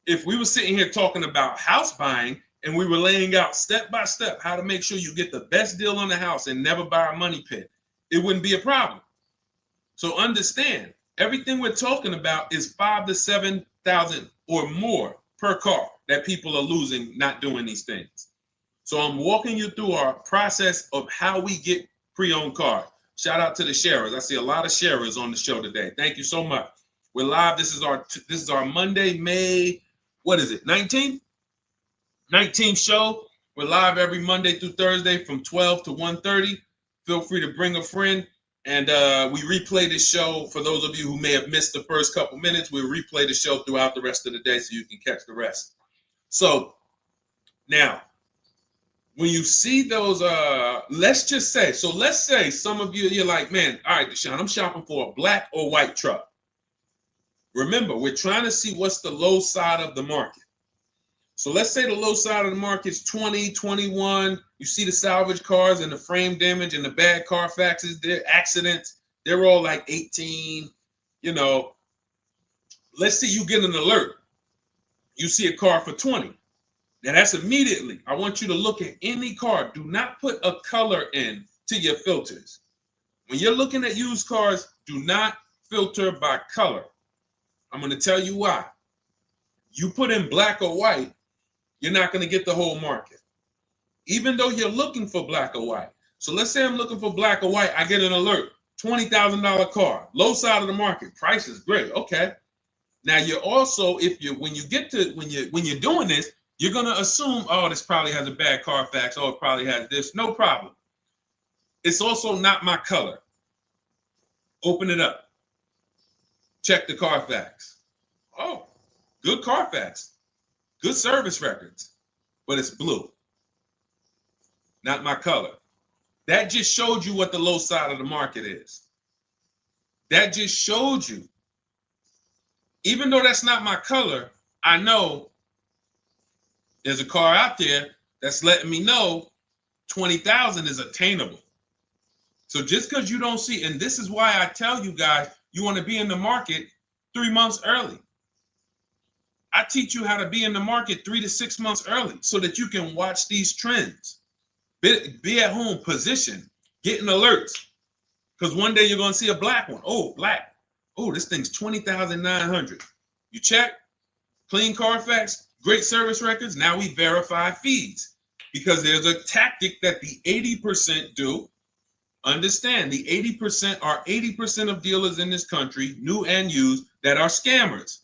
If we were sitting here talking about house buying and we were laying out step by step how to make sure you get the best deal on the house and never buy a money pit, it wouldn't be a problem. So understand, everything we're talking about is 5,000 to 7,000 or more per car that people are losing not doing these things. So I'm walking you through our process of how we get pre-owned cars. Shout out to the sharers. I see a lot of sharers on the show today. Thank you so much. We're live. This is our Monday, May, what is it, 19th? 19th show. We're live every Monday through Thursday from 12 to 1:30. Feel free to bring a friend. And we replay this show. For those of you who may have missed the first couple minutes, we'll replay the show throughout the rest of the day so you can catch the rest. So now, when you see those, let's say some of you, you're like, man, all right, Deshone, I'm shopping for a black or white truck. Remember, we're trying to see what's the low side of the market. So let's say the low side of the market is 20, 21. You see the salvage cars and the frame damage and the bad Carfaxes, their accidents, they're all like 18. You know, let's say you get an alert. You see a car for 20. Now that's immediately. I want you to look at any car. Do not put a color in to your filters. When you're looking at used cars, do not filter by color. I'm going to tell you why. You put in black or white, you're not going to get the whole market, even though you're looking for black or white. So let's say I'm looking for black or white. I get an alert, $20,000 car, low side of the market, price is great. Okay. Now you're also, when you're doing this, you're going to assume, oh, this probably has a bad Carfax. Oh, it probably has this. No problem. It's also not my color. Open it up. Check the Carfax. Oh, good Carfax. Good service records. But it's blue. Not my color. That just showed you what the low side of the market is. That just showed you. Even though that's not my color, I know there's a car out there that's letting me know 20,000 is attainable. So just because you don't see, and this is why I tell you guys, you want to be in the market 3 months early. I teach you how to be in the market 3 to 6 months early so that you can watch these trends. Be at home, position, getting alerts. Because one day you're going to see a black one. Oh, black. Oh, this thing's 20,900. You check, clean Carfax, great service records. Now we verify fees because there's a tactic that the 80% do. Understand, the 80% are 80% of dealers in this country, new and used, that are scammers.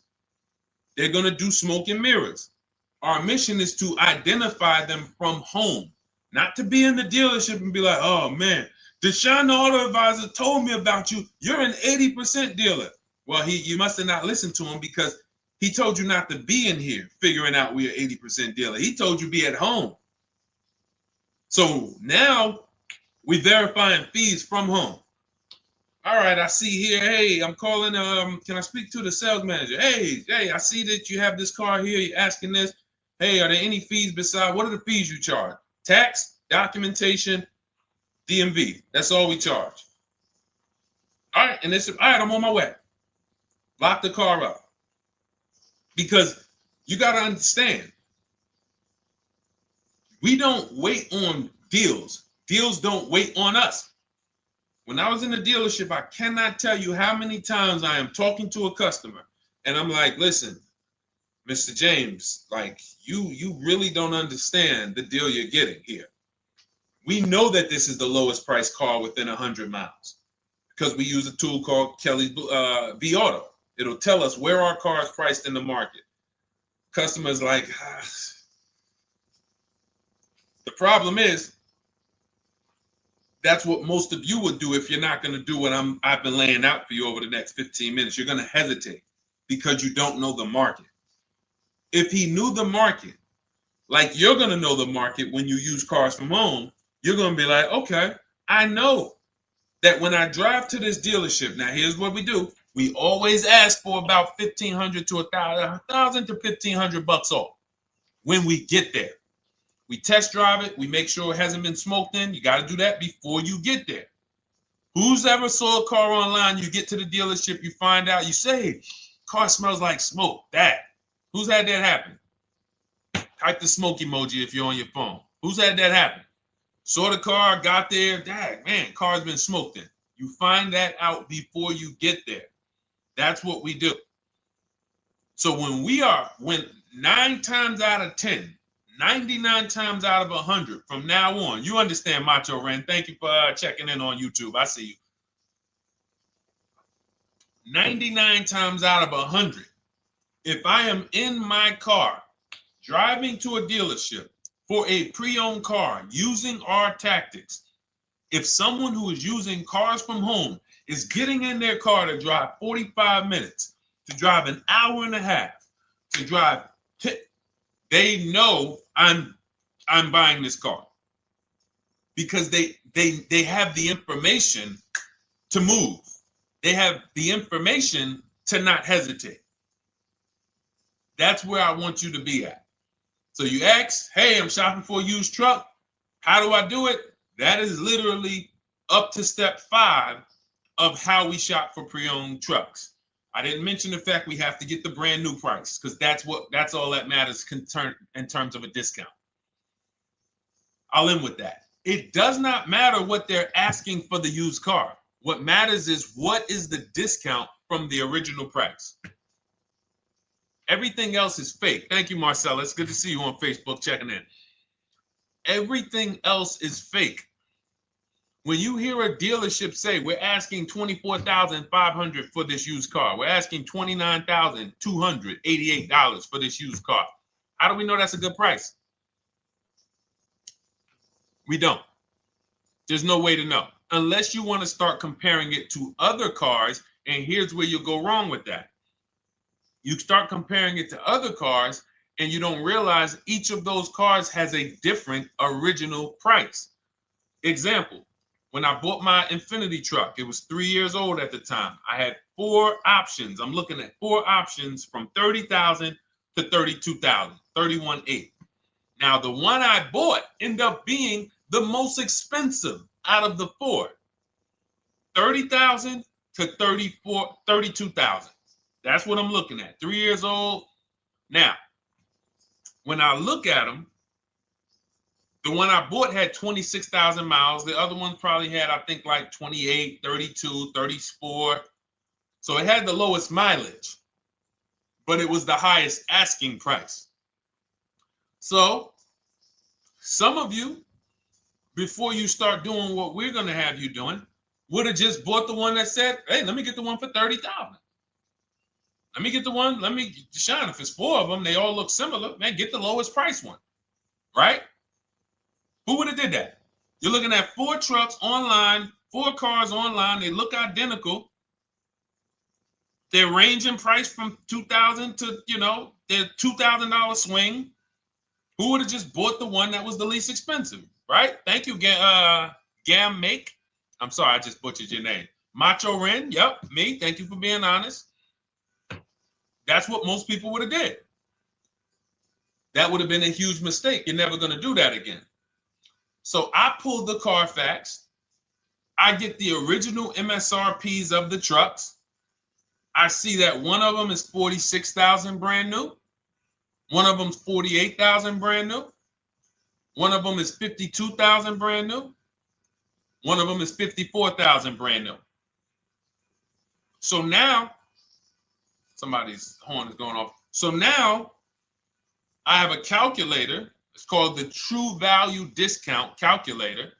They're going to do smoke and mirrors. Our mission is to identify them from home, not to be in the dealership and be like, oh man, Deshone the Auto Advisor told me about you. You're an 80% dealer. Well, you must have not listened to him because he told you not to be in here figuring out we're 80% dealer. He told you be at home. So now we verifying fees from home. All right, I see here, hey, I'm calling, can I speak to the sales manager? Hey, I see that you have this car here, you're asking this. Hey, are there any fees besides, what are the fees you charge? Tax, documentation, DMV, that's all we charge. All right, and all right, I'm on my way. Lock the car up. Because you got to understand, we don't wait on deals. Deals don't wait on us. When I was in the dealership, I cannot tell you how many times I am talking to a customer and I'm like, listen, Mr. James, like you really don't understand the deal you're getting here. We know that this is the lowest price car within 100 miles because we use a tool called Kelly's V Auto. It'll tell us where our car is priced in the market. Customers like, The problem is, that's what most of you would do if you're not going to do what I've been laying out for you over the next 15 minutes. You're going to hesitate because you don't know the market. If he knew the market, like you're going to know the market when you use cars from home, you're going to be like, okay, I know that when I drive to this dealership, now here's what we do. We always ask for about $1,500 to $1,000 to $1,500 off when we get there. We test drive it. We make sure it hasn't been smoked in. You got to do that before you get there. Who's ever saw a car online? You get to the dealership, you find out, you say, car smells like smoke. Who's had that happen? Type the smoke emoji if you're on your phone. Who's had that happen? Saw the car, got there, man, car's been smoked in. You find that out before you get there. That's what we do. So when 9 times out of 10, 99 times out of 100 from now on, you understand, Macho Ren. Thank you for checking in on YouTube. I see you. 99 times out of 100, if I am in my car driving to a dealership for a pre-owned car using our tactics, if someone who is using cars from home is getting in their car to drive 45 minutes, to drive an hour and a half, to drive they know I'm buying this car because they have the information to move. They have the information to not hesitate. That's where I want you to be at. So you ask, hey, I'm shopping for a used truck. How do I do it? That is literally up to step 5 of how we shop for pre-owned trucks. I didn't mention the fact we have to get the brand new price because that's all that matters in terms of a discount. I'll end with that. It does not matter what they're asking for the used car. What matters is what is the discount from the original price. Everything else is fake. Thank you, Marcella. It's good to see you on Facebook checking in. Everything else is fake. When you hear a dealership say, we're asking $24,500 for this used car, we're asking $29,288 for this used car, how do we know that's a good price? We don't. There's no way to know unless you want to start comparing it to other cars. And here's where you'll go wrong with that. You start comparing it to other cars and you don't realize each of those cars has a different original price. Example, when I bought my Infiniti truck, it was 3 years old at the time. I had 4 options. I'm looking at 4 options from $30,000 to $32,000, $31,800. Now, the one I bought ended up being the most expensive out of the 4. $30,000 to $32,000. That's what I'm looking at. 3 years old. Now, when I look at them, the one I bought had 26,000 miles. The other one probably had, I think, like 28, 32, 34. So it had the lowest mileage, but it was the highest asking price. So some of you, before you start doing what we're going to have you doing, would have just bought the one that said, hey, let me get the one for $30,000. Let me get the one, Deshone, if it's 4 of them, they all look similar, man, get the lowest price one, right? Who would have did that? You're looking at 4 trucks online, 4 cars online, they look identical. They range in price from $2,000 to, their $2,000 swing. Who would have just bought the one that was the least expensive, right? Thank you, Gam Make. I'm sorry, I just butchered your name. Macho Ren, yep, me. Thank you for being honest. That's what most people would have did. That would have been a huge mistake. You're never going to do that again. So I pulled the Carfax. I get the original MSRPs of the trucks. I see that one of them is $46,000 brand new. One of them's $48,000 brand new. One of them is $52,000 brand new. One of them is $54,000 brand new. So now, somebody's horn is going off. So now I have a calculator. It's called the True Value Discount Calculator.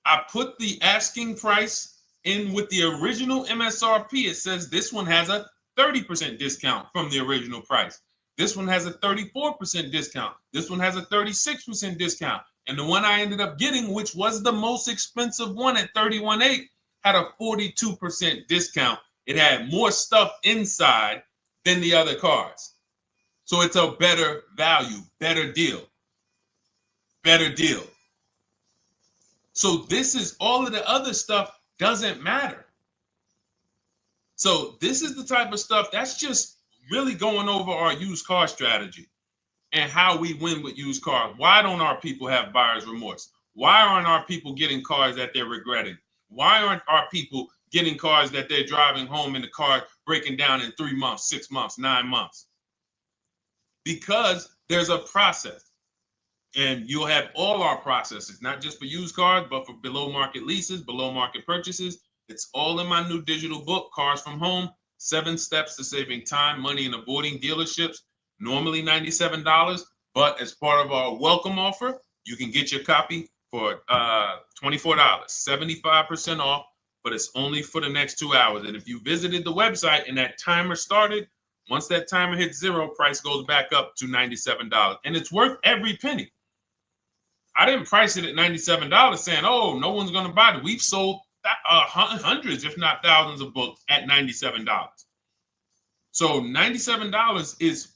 I put the asking price in with the original MSRP. It says this one has a 30% discount from the original price. This one has a 34% discount. This one has a 36% discount. And the one I ended up getting, which was the most expensive one at $31,800, had a 42% discount. It had more stuff inside than the other cars. So it's a better value, better deal. Better deal. So this is all of the other stuff doesn't matter. So this is the type of stuff that's just really going over our used car strategy and how we win with used cars. Why don't our people have buyer's remorse? Why aren't our people getting cars that they're regretting? Why aren't our people getting cars that they're driving home and the car breaking down in 3 months, 6 months, 9 months? Because there's a process. And you'll have all our processes, not just for used cars, but for below market leases, below market purchases. It's all in my new digital book, Cars from Home, 7 Steps to Saving Time, Money, and Avoiding Dealerships. Normally $97, but as part of our welcome offer, you can get your copy for $24, 75% off, but it's only for the next 2 hours. And if you visited the website and that timer started, once that timer hits 0, price goes back up to $97. And it's worth every penny. I didn't price it at $97 saying, oh, no one's going to buy it. We've sold hundreds, if not thousands of books at $97. So $97 is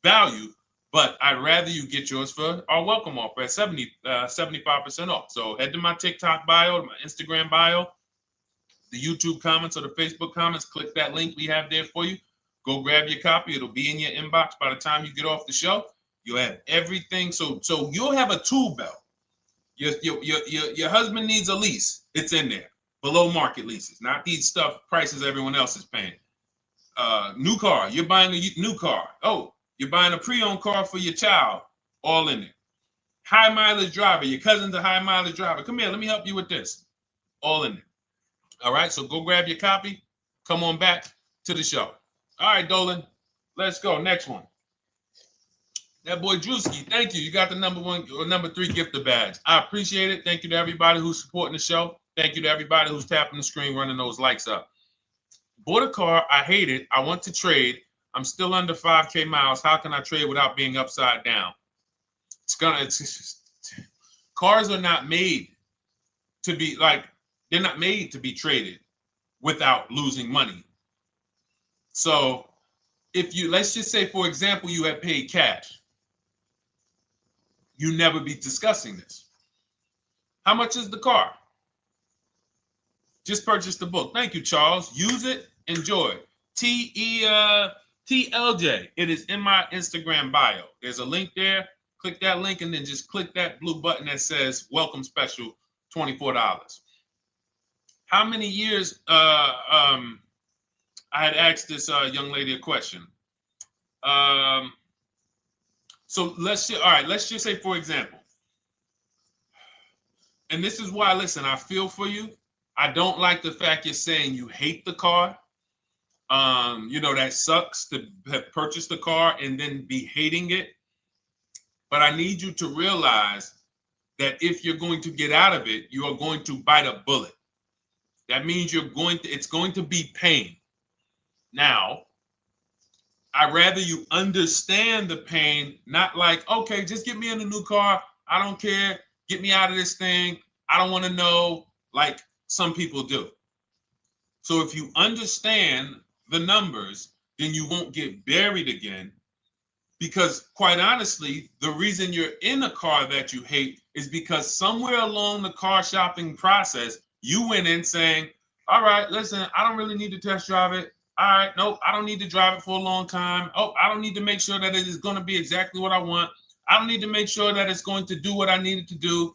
value, But I'd rather you get yours for our welcome offer at 75% off. So head to my TikTok bio, my Instagram bio, the YouTube comments or the Facebook comments. Click that link we have there for you. Go grab your copy. It'll be in your inbox by the time you get off the show. You'll have everything. So you'll have a tool belt. Your husband needs a lease. It's in there. Below market leases, not these stuff prices everyone else is paying. New car. You're buying a new car. Oh, you're buying a pre-owned car for your child. All in there. High mileage driver. Your cousin's a high mileage driver. Come here. Let me help you with this. All in there. All right. So go grab your copy. Come on back to the show. All right, Dolan. Let's go. Next one. That boy Drewski, thank you. You got the number 1 or number 3 gifter badge. I appreciate it. Thank you to everybody who's supporting the show. Thank you to everybody who's tapping the screen, running those likes up. Bought a car. I hate it. I want to trade. I'm still under 5K miles. How can I trade without being upside down? Cars are not made to be they're not made to be traded without losing money. So let's just say, for example, you had paid cash. You never be discussing this. How much is the car? Just purchase the book. Thank you, Charles. Use it. Enjoy. TLJ. It is in my Instagram bio. There's a link there. Click that link and then just click that blue button that says welcome special, $24. How many years? I had asked this young lady a question. So let's just say, for example, and this is why, listen, I feel for you. I don't like the fact you're saying you hate the car. That sucks to have purchased the car and then be hating it. But I need you to realize that if you're going to get out of it, you are going to bite a bullet. That means it's going to be pain. Now, I'd rather you understand the pain, not like, okay, just get me in a new car. I don't care. Get me out of this thing. I don't want to know, like some people do. So if you understand the numbers, then you won't get buried again. Because quite honestly, the reason you're in a car that you hate is because somewhere along the car shopping process, you went in saying, all right, listen, I don't really need to test drive it. All right, nope, I don't need to drive it for a long time. Oh, I don't need to make sure that it is going to be exactly what I want. I don't need to make sure that it's going to do what I need it to do.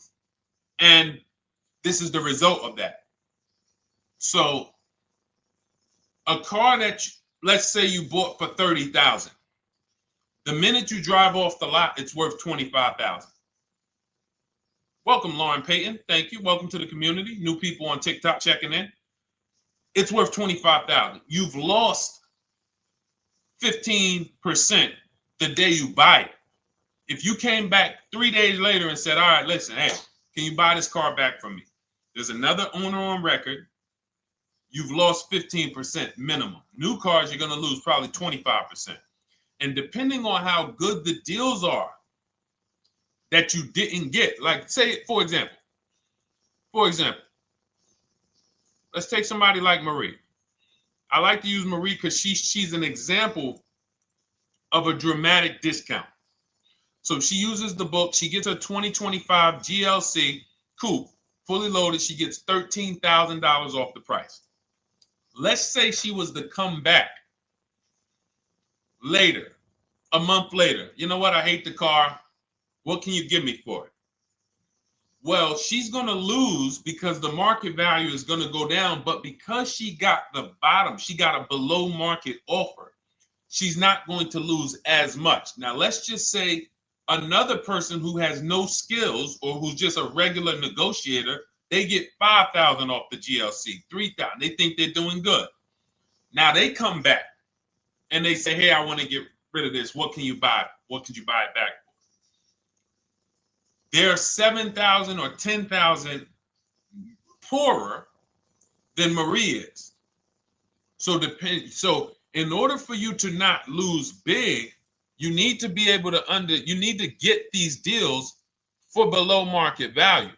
And this is the result of that. So a car that, let's say you bought for $30,000. The minute you drive off the lot, it's worth $25,000. Welcome, Lauren Payton. Thank you. Welcome to the community. New people on TikTok checking in. It's worth $25,000. You've lost 15% the day you buy it. If you came back 3 days later and said, all right, listen, hey, can you buy this car back from me? There's another owner on record. You've lost 15% minimum. New cars, you're going to lose probably 25%. And depending on how good the deals are that you didn't get, like say, for example, let's take somebody like Marie. I like to use Marie because she's an example of a dramatic discount. So she uses the book. She gets her 2025 GLC coupe, fully loaded. She gets $13,000 off the price. Let's say she was to come back later, a month later. You know what? I hate the car. What can you give me for it? Well, she's going to lose because the market value is going to go down. But because she got the bottom, she got a below market offer, she's not going to lose as much. Now, let's just say another person who has no skills or who's just a regular negotiator, they get $5,000 off the GLC, $3,000. They think they're doing good. Now they come back and they say, hey, I want to get rid of this. What can you buy? What could you buy it back for? They're 7,000 or 10,000 poorer than Marie is. So in order for you to not lose big, you need to be able to you need to get these deals for below market value.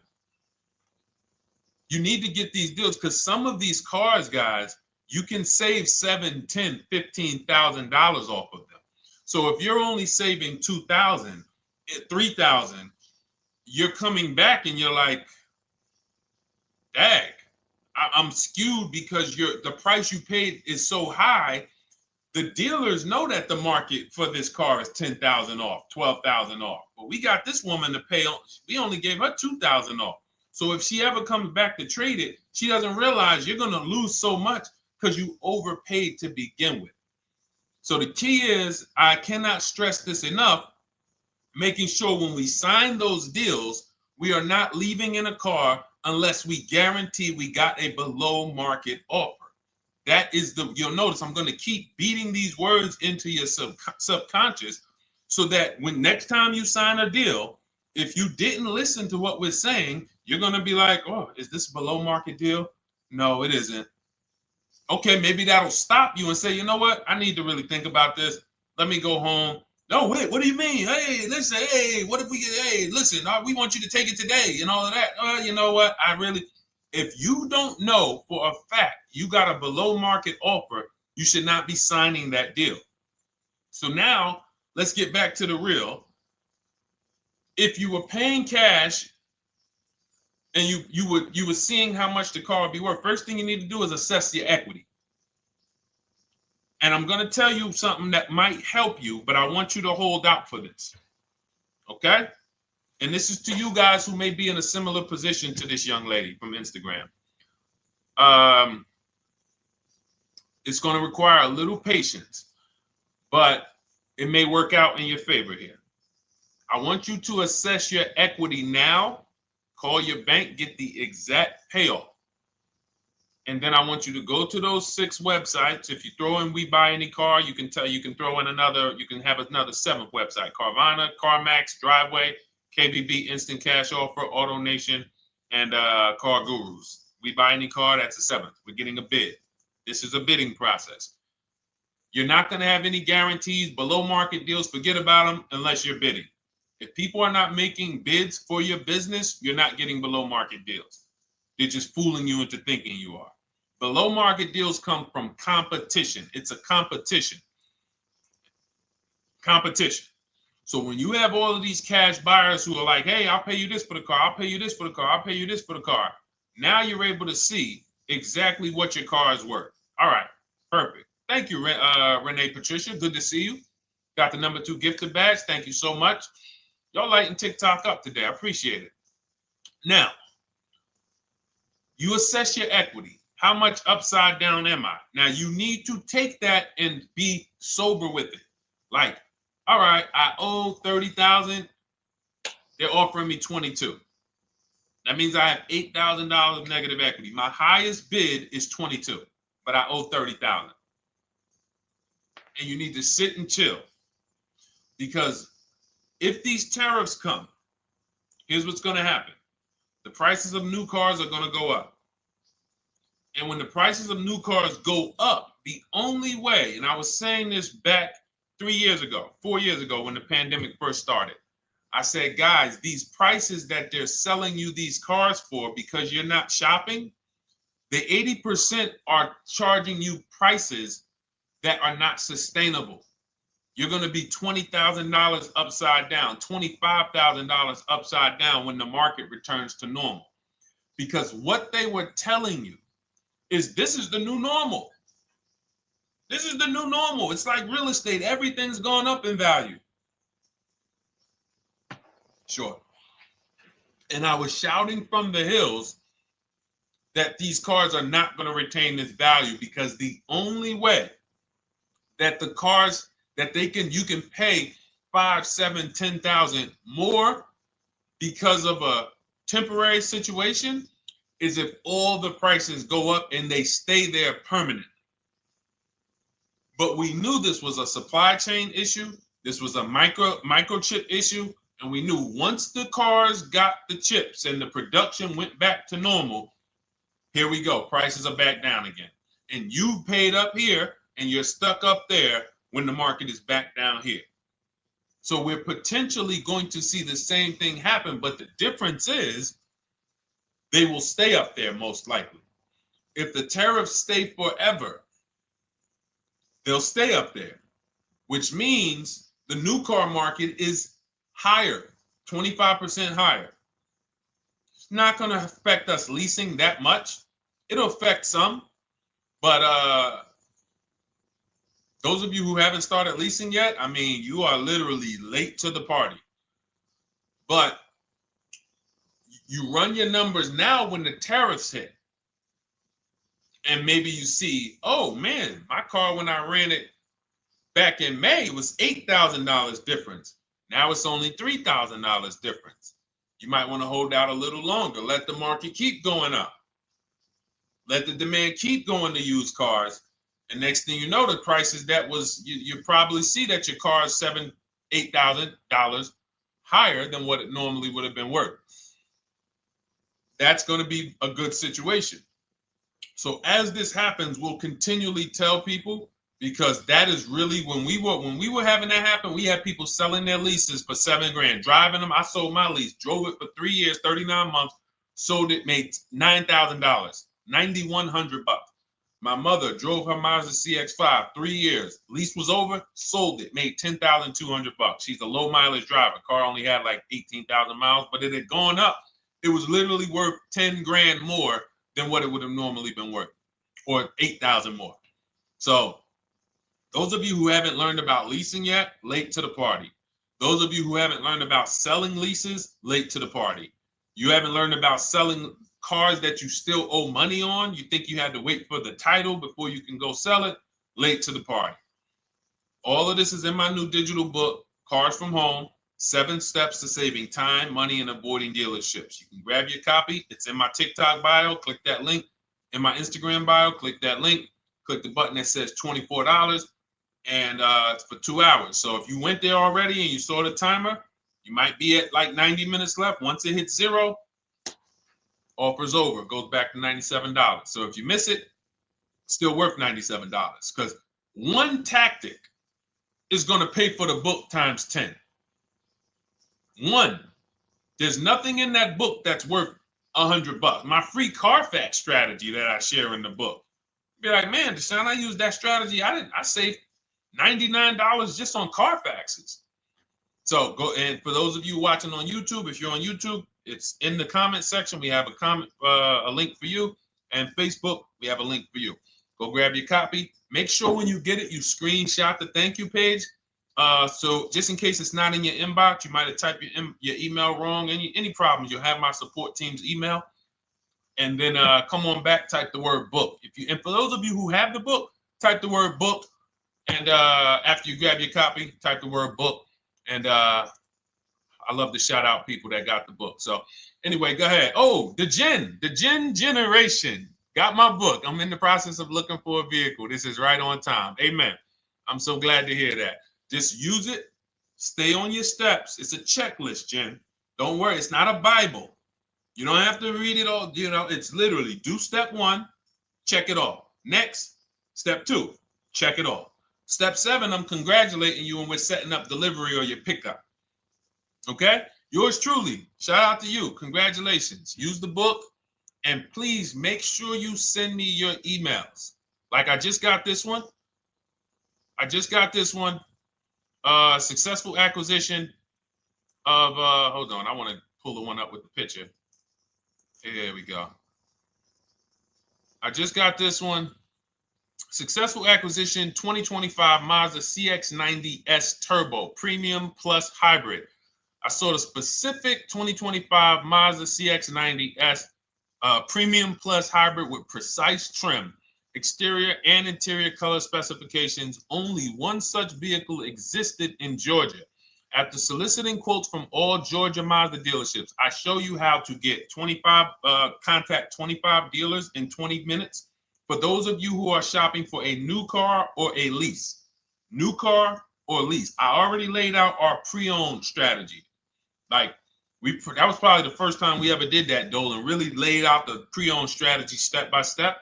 You need to get these deals because some of these cars, guys, you can save $7,000, $10,000, $15,000 off of them. So if you're only saving 2,000, 3,000, you're coming back and you're like, dag, I'm skewed because the price you paid is so high. The dealers know that the market for this car is 10,000 off, 12,000 off. But we got this woman to pay, we only gave her 2,000 off. So if she ever comes back to trade it, she doesn't realize you're going to lose so much because you overpaid to begin with. So the key is, I cannot stress this enough, making sure when we sign those deals, we are not leaving in a car unless we guarantee we got a below market offer. That is you'll notice I'm going to keep beating these words into your subconscious so that when next time you sign a deal, if you didn't listen to what we're saying, you're going to be like, oh, is this a below market deal? No, it isn't. Okay, maybe that'll stop you and say, you know what? I need to really think about this. Let me go home. No, wait, what do you mean? Hey, listen, hey, what if we get, hey, listen, we want you to take it today and all of that. You know what? If you don't know for a fact you got a below market offer, you should not be signing that deal. So now let's get back to the real. If you were paying cash and you were seeing how much the car would be worth, first thing you need to do is assess your equity. And I'm going to tell you something that might help you, but I want you to hold out for this. Okay? And this is to you guys who may be in a similar position to this young lady from Instagram. It's going to require a little patience, but it may work out in your favor here. I want you to assess your equity now, call your bank, get the exact payoff. And then I want you to go to those 6 websites. If you throw in We Buy Any Car, you can throw in you can have another 7th website: Carvana, CarMax, Driveway, KBB, Instant Cash Offer, AutoNation, and Car Gurus. We Buy Any Car, that's the 7th. We're getting a bid. This is a bidding process. You're not going to have any guarantees, below market deals, forget about them unless you're bidding. If people are not making bids for your business, you're not getting below market deals. They're just fooling you into thinking you are. Below market deals come from competition. It's a competition. Competition. So when you have all of these cash buyers who are like, hey, I'll pay you this for the car, I'll pay you this for the car, I'll pay you this for the car. Now you're able to see exactly what your car is worth. All right, perfect. Thank you, Renee Patricia. Good to see you. Got the number 2 gifted badge. Thank you so much. Y'all lighting TikTok up today. I appreciate it. Now, you assess your equity. How much upside down am I? Now, you need to take that and be sober with it. Like, all right, I owe 30,000. They're offering me 22. That means I have $8,000 of negative equity. My highest bid is 22, but I owe 30,000. And you need to sit and chill, because if these tariffs come, here's what's going to happen. The prices of new cars are going to go up. And when the prices of new cars go up, the only way, and I was saying this back 4 years ago, when the pandemic first started, I said, guys, these prices that they're selling you these cars for because you're not shopping, the 80% are charging you prices that are not sustainable. You're going to be $20,000 upside down, $25,000 upside down when the market returns to normal. Because what they were telling you is this is the new normal. This is the new normal. It's like real estate. Everything's gone up in value. Sure. And I was shouting from the hills that these cars are not going to retain this value, because the only way that the cars that you can pay 5, 7, 10,000 more because of a temporary situation is if all the prices go up and they stay there permanently. But we knew this was a supply chain issue. This was a microchip issue. And we knew once the cars got the chips and the production went back to normal, here we go. Prices are back down again. And you paid up here and you're stuck up there when the market is back down here. So we're potentially going to see the same thing happen, but the difference is they will stay up there most likely. If the tariffs stay forever, they'll stay up there. which means the new car market is higher, 25% higher. It's not going to affect us leasing that much. It'll affect some, but those of you who haven't started leasing yet, I mean, you are literally late to the party. But you run your numbers now when the tariffs hit. And maybe you see, oh man, my car when I ran it back in May was $8,000 difference. Now it's only $3,000 difference. You might want to hold out a little longer. Let the market keep going up. Let the demand keep going to used cars. And next thing you know, the prices that was, you probably see that your car is $7,000, $8,000 higher than what it normally would have been worth. That's going to be a good situation. So as this happens, we'll continually tell people, because that is really when we were having that happen, we had people selling their leases for $7,000, driving them. I sold my lease, drove it for 3 years, 39 months, sold it, made $9,000, $9,100. My mother drove her Mazda CX-5, 3 years, lease was over, sold it, made $10,200. She's a low mileage driver. Car only had like 18,000 miles, but it had gone up. It was literally worth $10,000 more than what it would have normally been worth, or 8,000 more. So those of you who haven't learned about leasing yet, late to the party. Those of you who haven't learned about selling leases, late to the party. You haven't learned about selling cars that you still owe money on. You think you had to wait for the title before you can go sell it, late to the party. All of this is in my new digital book, Cars from Home, 7 Steps to Saving Time, Money, and Avoiding Dealerships. You can grab your copy. It's in my TikTok bio. Click that link. In my Instagram bio, click that link. Click the button that says $24, and it's for 2 hours. So if you went there already and you saw the timer, you might be at like 90 minutes left. Once it hits 0, offer's over. It goes back to $97. So if you miss it, it's still worth $97, because one tactic is going to pay for the book times 10. One, there's nothing in that book that's worth $100. My free Carfax strategy that I share in the book. Be like, man, Deshone, I used that strategy. I saved $99 just on Carfaxes. So go, and for those of you watching on YouTube, if you're on YouTube, it's in the comment section. We have a link for you, and Facebook, we have a link for you. Go grab your copy. Make sure when you get it, you screenshot the thank you page. So just in case it's not in your inbox, you might have typed your email wrong. Any problems, you'll have my support team's email. And then come on back, type the word book. And for those of you who have the book, type the word book. And after you grab your copy, type the word book. And I love to shout out people that got the book. So anyway, go ahead. Oh, the Gen Generation got my book. I'm in the process of looking for a vehicle. This is right on time. Amen. I'm so glad to hear that. Just use it. Stay on your steps. It's a checklist, Jen. Don't worry. It's not a Bible. You don't have to read it all. You know, it's literally do step 1, check it off. Next, step 2, check it off. Step 7, I'm congratulating you and we're setting up delivery or your pickup. Okay? Yours truly. Shout out to you. Congratulations. Use the book, and please make sure you send me your emails. Like I just got this one. Successful acquisition of, hold on. I want to pull the one up with the picture. There we go. I just got this one. Successful acquisition 2025 Mazda CX-90S Turbo Premium Plus Hybrid. I saw the specific 2025 Mazda CX-90S Premium Plus Hybrid with precise trim, exterior and interior color specifications. Only one such vehicle existed in Georgia. After soliciting quotes from all Georgia Mazda dealerships, I show you how to get contact 25 dealers in 20 minutes. For those of you who are shopping for a new car or a lease, new car or lease, I already laid out our pre-owned strategy. Like that was probably the first time we ever did that, Dolan, really laid out the pre-owned strategy step by step.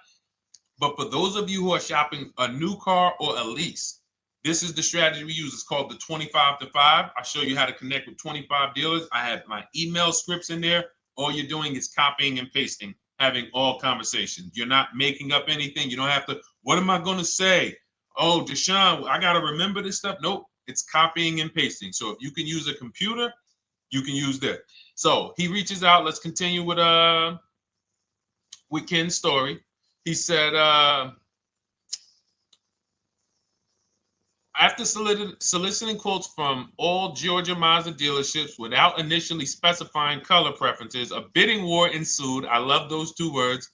But for those of you who are shopping a new car or a lease, this is the strategy we use. It's called the 25 to 5. I show you how to connect with 25 dealers. I have my email scripts in there. All you're doing is copying and pasting, having all conversations. You're not making up anything. You don't have to, what am I going to say? Oh, Deshone, I got to remember this stuff. Nope, it's copying and pasting. So if you can use a computer, you can use that. So he reaches out. Let's continue with Ken's story. He said, after soliciting quotes from all Georgia Mazda dealerships without initially specifying color preferences, a bidding war ensued. I love those two words.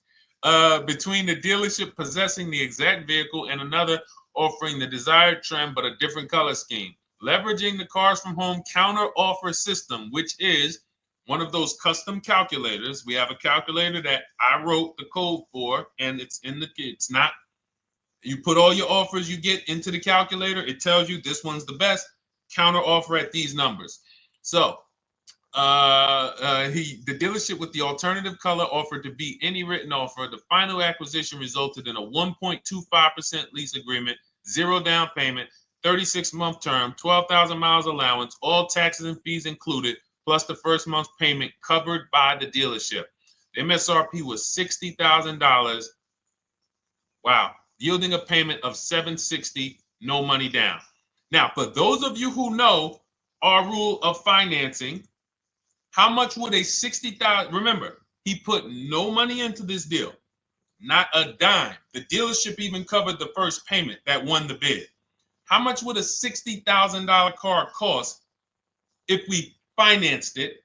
Between the dealership possessing the exact vehicle and another offering the desired trim but a different color scheme. Leveraging the Cars from Home counter offer system, which is one of those custom calculators. We have a calculator that I wrote the code for, and it's not. You put all your offers you get into the calculator. It tells you this one's the best. Counter offer at these numbers. So the dealership with the alternative color offered to beat any written offer. The final acquisition resulted in a 1.25% lease agreement, 0 down payment, 36-month term, 12,000 miles allowance, all taxes and fees included, plus the first month's payment covered by the dealership. The MSRP was $60,000. Wow. Yielding a payment of $760, no money down. Now, for those of you who know our rule of financing, how much would a $60,000? Remember, he put no money into this deal, not a dime. The dealership even covered the first payment that won the bid. How much would a $60,000 car cost if we financed it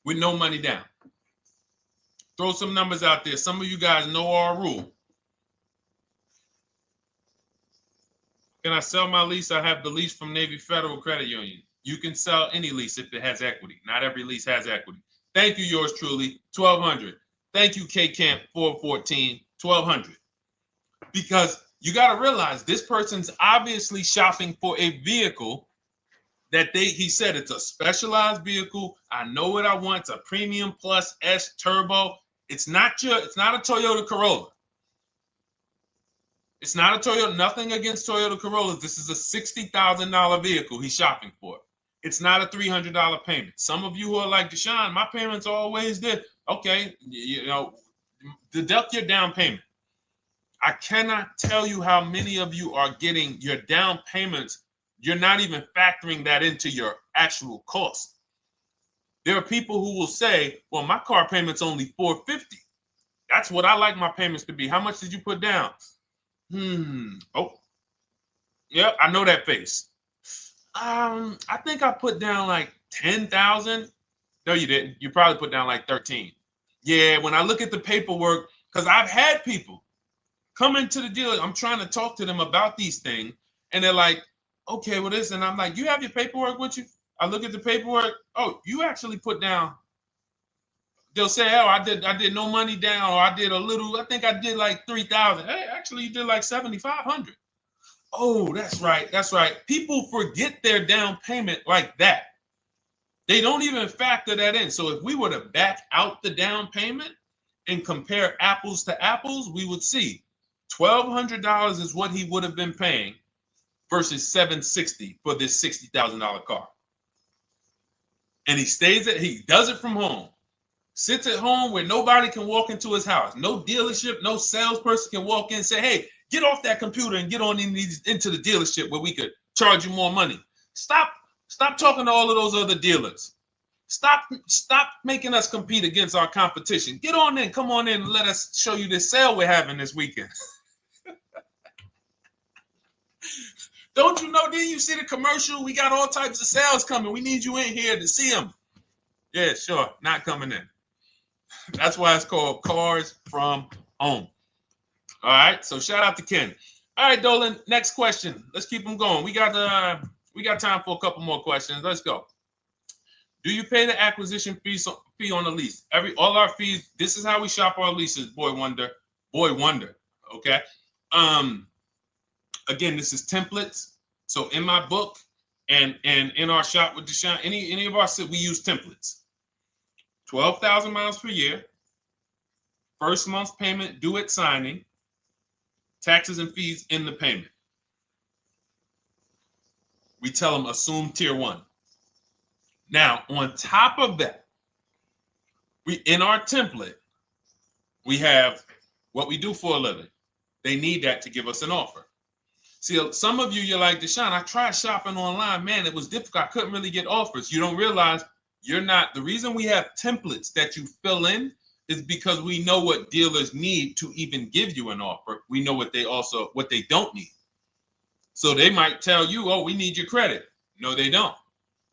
with no money down? Throw some numbers out there. Some of you guys know our rule. Can I sell my lease? I have the lease from Navy Federal Credit Union. You can sell any lease if it has equity. Not every lease has equity. Thank you, yours truly, 1200. Thank you, K Camp 414, 1200. Because you got to realize this person's obviously shopping for a vehicle that he said it's a specialized vehicle. I know what I want. It's a premium plus S turbo. It's not a Toyota Corolla. It's not a Toyota, nothing against Toyota Corollas. This is a $60,000 vehicle he's shopping for. It's not a $300 payment. Some of you who are like, Deshone, my payments are always there. Okay, deduct your down payment. I cannot tell you how many of you are getting your down payments. You're not even factoring that into your actual cost. There are people who will say, well, my car payment's only $450. That's what I like my payments to be. How much did you put down? Oh, yep, I know that face. I think I put down like 10,000. No, you didn't. You probably put down like 13. Yeah, when I look at the paperwork, because I've had people come into the dealer. I'm trying to talk to them about these things, and they're like, okay, well, this, and I'm like, you have your paperwork with you? I look at the paperwork. Oh, you actually put down. They'll say, oh, I did no money down, or I did a little, I think I did like 3,000. Hey, actually you did like 7,500. Oh, that's right. People forget their down payment like that. They don't even factor that in. So if we were to back out the down payment and compare apples to apples, we would see $1,200 is what he would have been paying versus $760 for this $60,000 car. And he does it from home. Sits at home where nobody can walk into his house. No dealership, no salesperson can walk in and say, hey, get off that computer and get on into the dealership where we could charge you more money. Stop talking to all of those other dealers. Stop making us compete against our competition. Get on in, come on in and let us show you this sale we're having this weekend. Don't you know, didn't you see the commercial? We got all types of sales coming. We need you in here to see them. Yeah, sure, not coming in. That's why it's called Cars from Home. All right, so shout out to Ken. All right, Dolan, next question. Let's keep them going. We got time for a couple more questions. Let's go. Do you pay the acquisition fee on the lease? All our fees. This is how we shop our leases. Boy wonder. Okay. Again, this is templates. So in my book and in our shop with Deshone, any of our we use templates. 12,000 miles per year. First month's payment due at signing. Taxes and fees in the payment. We tell them assume tier 1. Now, on top of that, in our template, we have what we do for a living. They need that to give us an offer. See, some of you, you're like, Deshone, I tried shopping online. Man, it was difficult. I couldn't really get offers. You don't realize you're not. The reason we have templates that you fill in is because we know what dealers need to even give you an offer. We know what they don't need. So they might tell you, oh, we need your credit. No, they don't.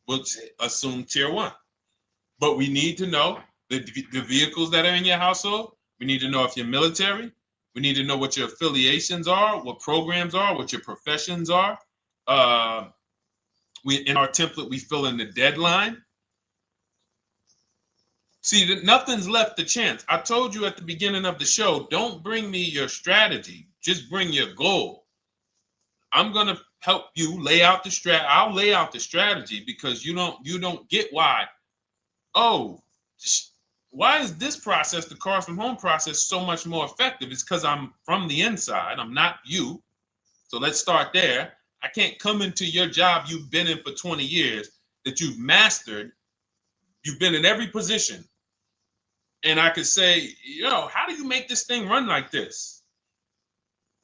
We'll assume tier 1. But we need to know the vehicles that are in your household. We need to know if you're military. We need to know what your affiliations are, what programs are, what your professions are. In our template, we fill in the deadline. See, nothing's left to chance. I told you at the beginning of the show, don't bring me your strategy. Just bring your goal. I'm going to help you lay out the I'll lay out the strategy because you don't get why. Oh, why is this process, the Cars from Home process, so much more effective? It's because I'm from the inside. I'm not you. So let's start there. I can't come into your job you've been in for 20 years, that you've mastered. You've been in every position. And I could say, how do you make this thing run like this?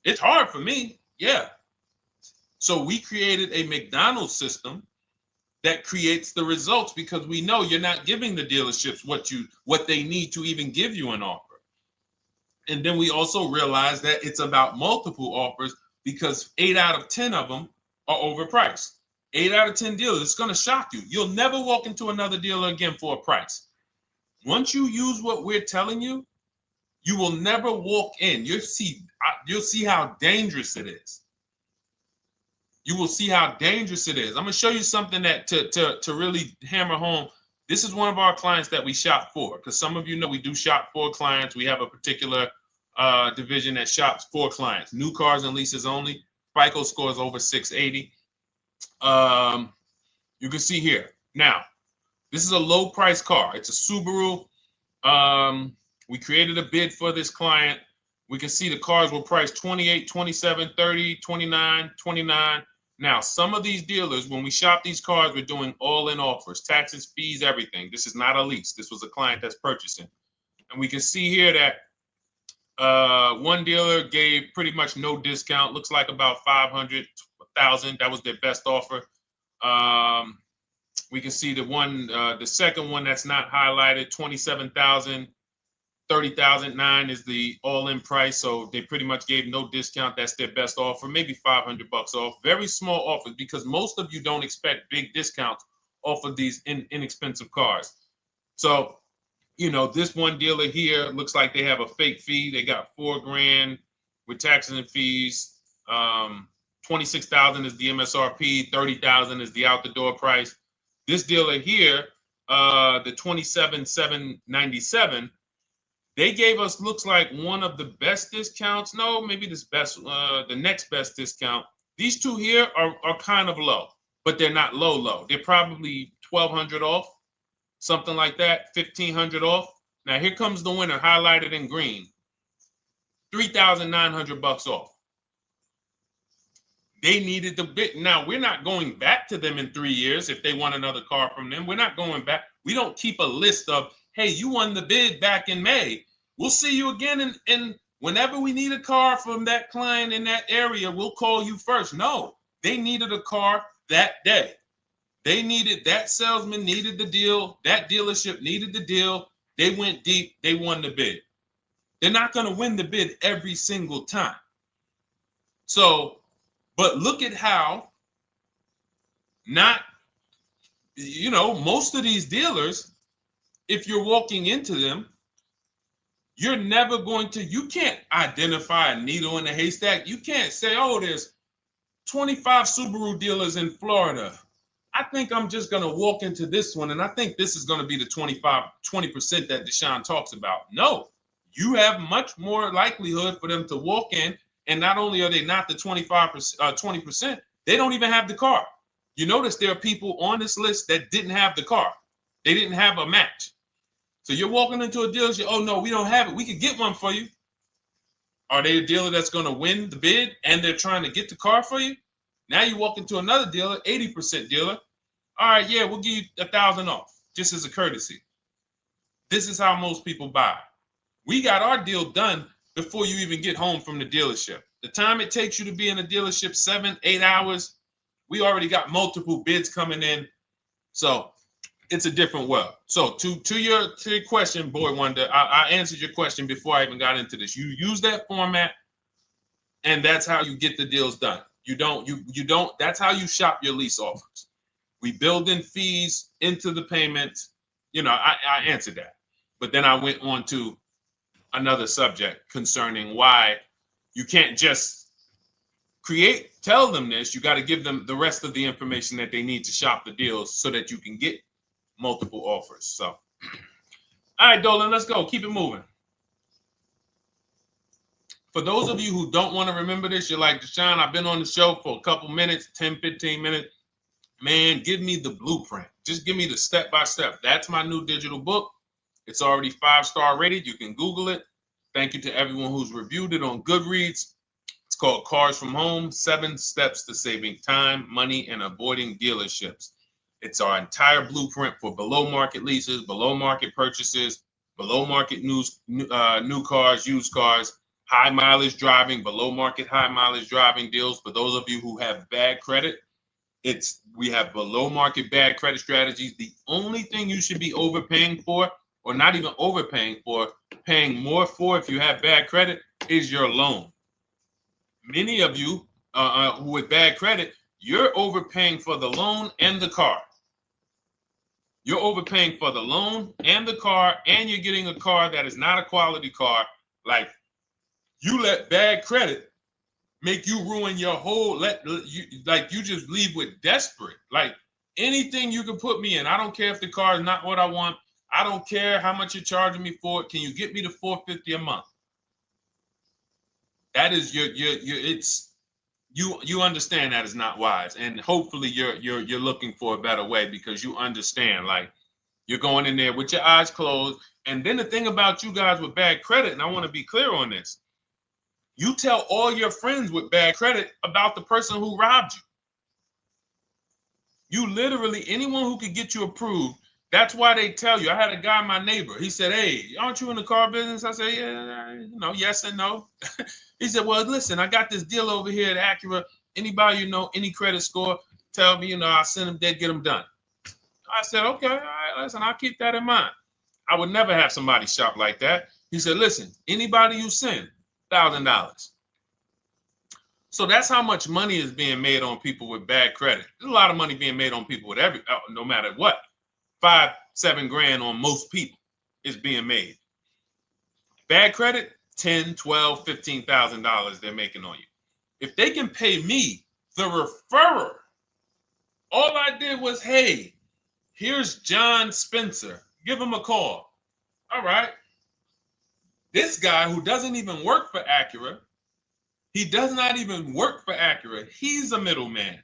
It's hard for me. Yeah. So we created a McDonald's system that creates the results because we know you're not giving the dealerships what they need to even give you an offer. And then we also realize that it's about multiple offers because 8 out of 10 of them are overpriced. 8 out of 10 dealers, it's going to shock you. You'll never walk into another dealer again for a price. Once you use what we're telling you, you will never walk in. You'll see how dangerous it is. You will see how dangerous it is. I'm going to show you something that to really hammer home. This is one of our clients that we shop for, because some of you know we do shop for clients. We have a particular division that shops for clients. New cars and leases only. FICO score is over 680. You can see here. Now, this is a low price car. It's a Subaru. We created a bid for this client. We can see the cars were priced 28, 27, 30, 29, 29. Now, some of these dealers, when we shop these cars, we're doing all-in offers, taxes, fees, everything. This is not a lease. This was a client that's purchasing. And we can see here that one dealer gave pretty much no discount. Looks like about 500, 1,000. That was their best offer. We can see the second one that's not highlighted, 27,000. 30,009 is the all-in price, so they pretty much gave no discount. That's their best offer, maybe $500 off. Very small offers because most of you don't expect big discounts off of these inexpensive cars. So, this one dealer here looks like they have a fake fee. They got $4,000 with taxes and fees. 26,000 is the MSRP. 30,000 is the out the door price. This dealer here, the 27,797. They gave us, looks like, one of the best discounts. No, maybe the next best discount. These two here are kind of low, but they're not low. They're probably 1,200 off, something like that, 1,500 off. Now here comes the winner, highlighted in green, 3,900 off. They needed the bid. Now we're not going back to them in 3 years if they want another car from them. We're not going back. We don't keep a list of, hey, you won the bid back in May. We'll see you again. And whenever we need a car from that client in that area, we'll call you first. No, they needed a car that day. That salesman needed the deal. That dealership needed the deal. They went deep. They won the bid. They're not going to win the bid every single time. So, but look at how most of these dealers, if you're walking into them, you can't identify a needle in a haystack. You can't say, oh, there's 25 Subaru dealers in Florida. I think I'm just going to walk into this one, and I think this is going to be the 20% that Deshone talks about. No, you have much more likelihood for them to walk in, and not only are they not the 20%, they don't even have the car. You notice there are people on this list that didn't have the car. They didn't have a match. So you're walking into a dealership, oh, no, we don't have it. We could get one for you. Are they a dealer that's going to win the bid and they're trying to get the car for you? Now you walk into another dealer, 80% dealer. All right, yeah, we'll give you 1,000 off, just as a courtesy. This is how most people buy. We got our deal done before you even get home from the dealership. The time it takes you to be in a dealership, 7-8 hours, we already got multiple bids coming in. So it's a different world. So to your question, Boy Wonder, I answered your question before I even got into this. You use that format, and that's how you get the deals done. You don't, that's how you shop your lease offers. We build in fees into the payments. You know, I answered that. But then I went on to another subject concerning why you can't just tell them this. You got to give them the rest of the information that they need to shop the deals so that you can get multiple offers. So, all right, Dolan, let's go. Keep it moving. For those of you who don't want to remember this, you're like, Deshone, I've been on the show for a couple minutes, 10, 15 minutes. Man, give me the blueprint. Just give me the step-by-step. That's my new digital book. It's already 5-star rated. You can Google it. Thank you to everyone who's reviewed it on Goodreads. It's called Cars from Home, 7 Steps to Saving Time, Money, and Avoiding Dealerships. It's our entire blueprint for below market leases, below market purchases, below market new cars, used cars, high mileage driving, below market high mileage driving deals. For those of you who have bad credit, we have below market bad credit strategies. The only thing you should be overpaying for, or not even overpaying for, paying more for if you have bad credit, is your loan. Many of you with bad credit, you're overpaying for the loan and the car. You're overpaying for the loan and the car, and you're getting a car that is not a quality car. Like, you let bad credit make you ruin your whole, you just leave with desperate. Like, anything you can put me in. I don't care if the car is not what I want. I don't care how much you're charging me for it. Can you get me to $450 a month? That is you understand that is not wise. And hopefully you're looking for a better way, because you understand, like, you're going in there with your eyes closed. And then the thing about you guys with bad credit, and I want to be clear on this, you tell all your friends with bad credit about the person who robbed you. You literally, anyone who could get you approved, that's why they tell you. I had a guy, my neighbor, he said, hey, aren't you in the car business? I said, yeah, yes and no. He said, well, listen, I got this deal over here at Acura. Anybody you know, any credit score, tell me, I'll send them there, get them done. I said, okay, all right, listen, I'll keep that in mind. I would never have somebody shop like that. He said, listen, anybody you send, $1,000. So that's how much money is being made on people with bad credit. There's a lot of money being made on people with no matter what. 5-7 grand on most people is being made. Bad credit, $10,000, $12,000, $15,000 they're making on you. If they can pay me, the referrer, all I did was, hey, here's John Spencer. Give him a call. All right. This guy who doesn't even work for Acura, he does not even work for Acura. He's a middleman.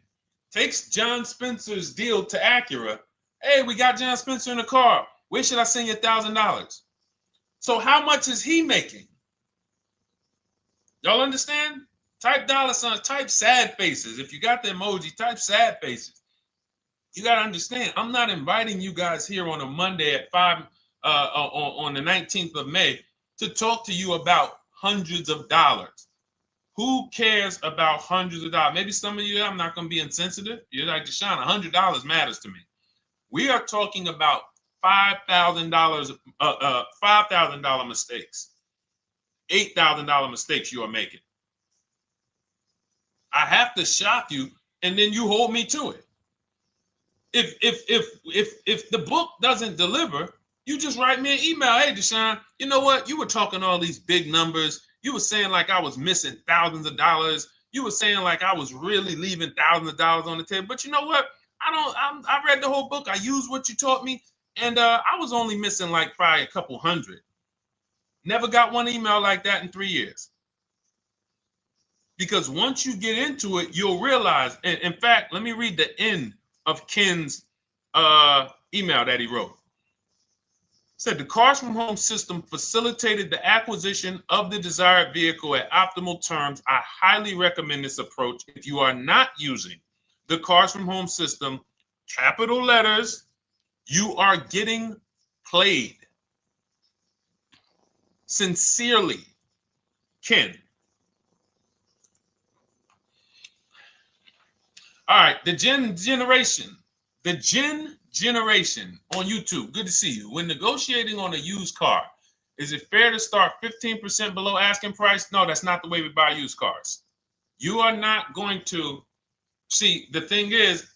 Takes John Spencer's deal to Acura. Hey, we got John Spencer in the car. Where should I send you $1,000? So how much is he making? Y'all understand? Type dollar signs, type sad faces. If you got the emoji, type sad faces. You got to understand, I'm not inviting you guys here on a Monday at 5 on the 19th of May to talk to you about hundreds of dollars. Who cares about hundreds of dollars? Maybe some of you, I'm not going to be insensitive. You're like, Deshone, $100 matters to me. We are talking about $5,000 mistakes, $8,000 mistakes you are making. I have to shock you, and then you hold me to it. If the book doesn't deliver, you just write me an email. Hey, Deshone, you know what? You were talking all these big numbers. You were saying like I was missing thousands of dollars. You were saying like I was really leaving thousands of dollars on the table. But you know what? I read the whole book. I used what you taught me. And I was only missing like probably a couple hundred. Never got one email like that in 3 years. Because once you get into it, you'll realize. And in fact, let me read the end of Ken's email that he wrote. Said the Cars from Home system facilitated the acquisition of the desired vehicle at optimal terms. I highly recommend this approach. If you are not using the Cars from Home system, capital letters, you are getting played. Sincerely, Ken. All right, the Gen Generation on YouTube. Good to see you. When negotiating on a used car, is it fair to start 15% below asking price? No, that's not the way we buy used cars. You are not going to see. The thing is,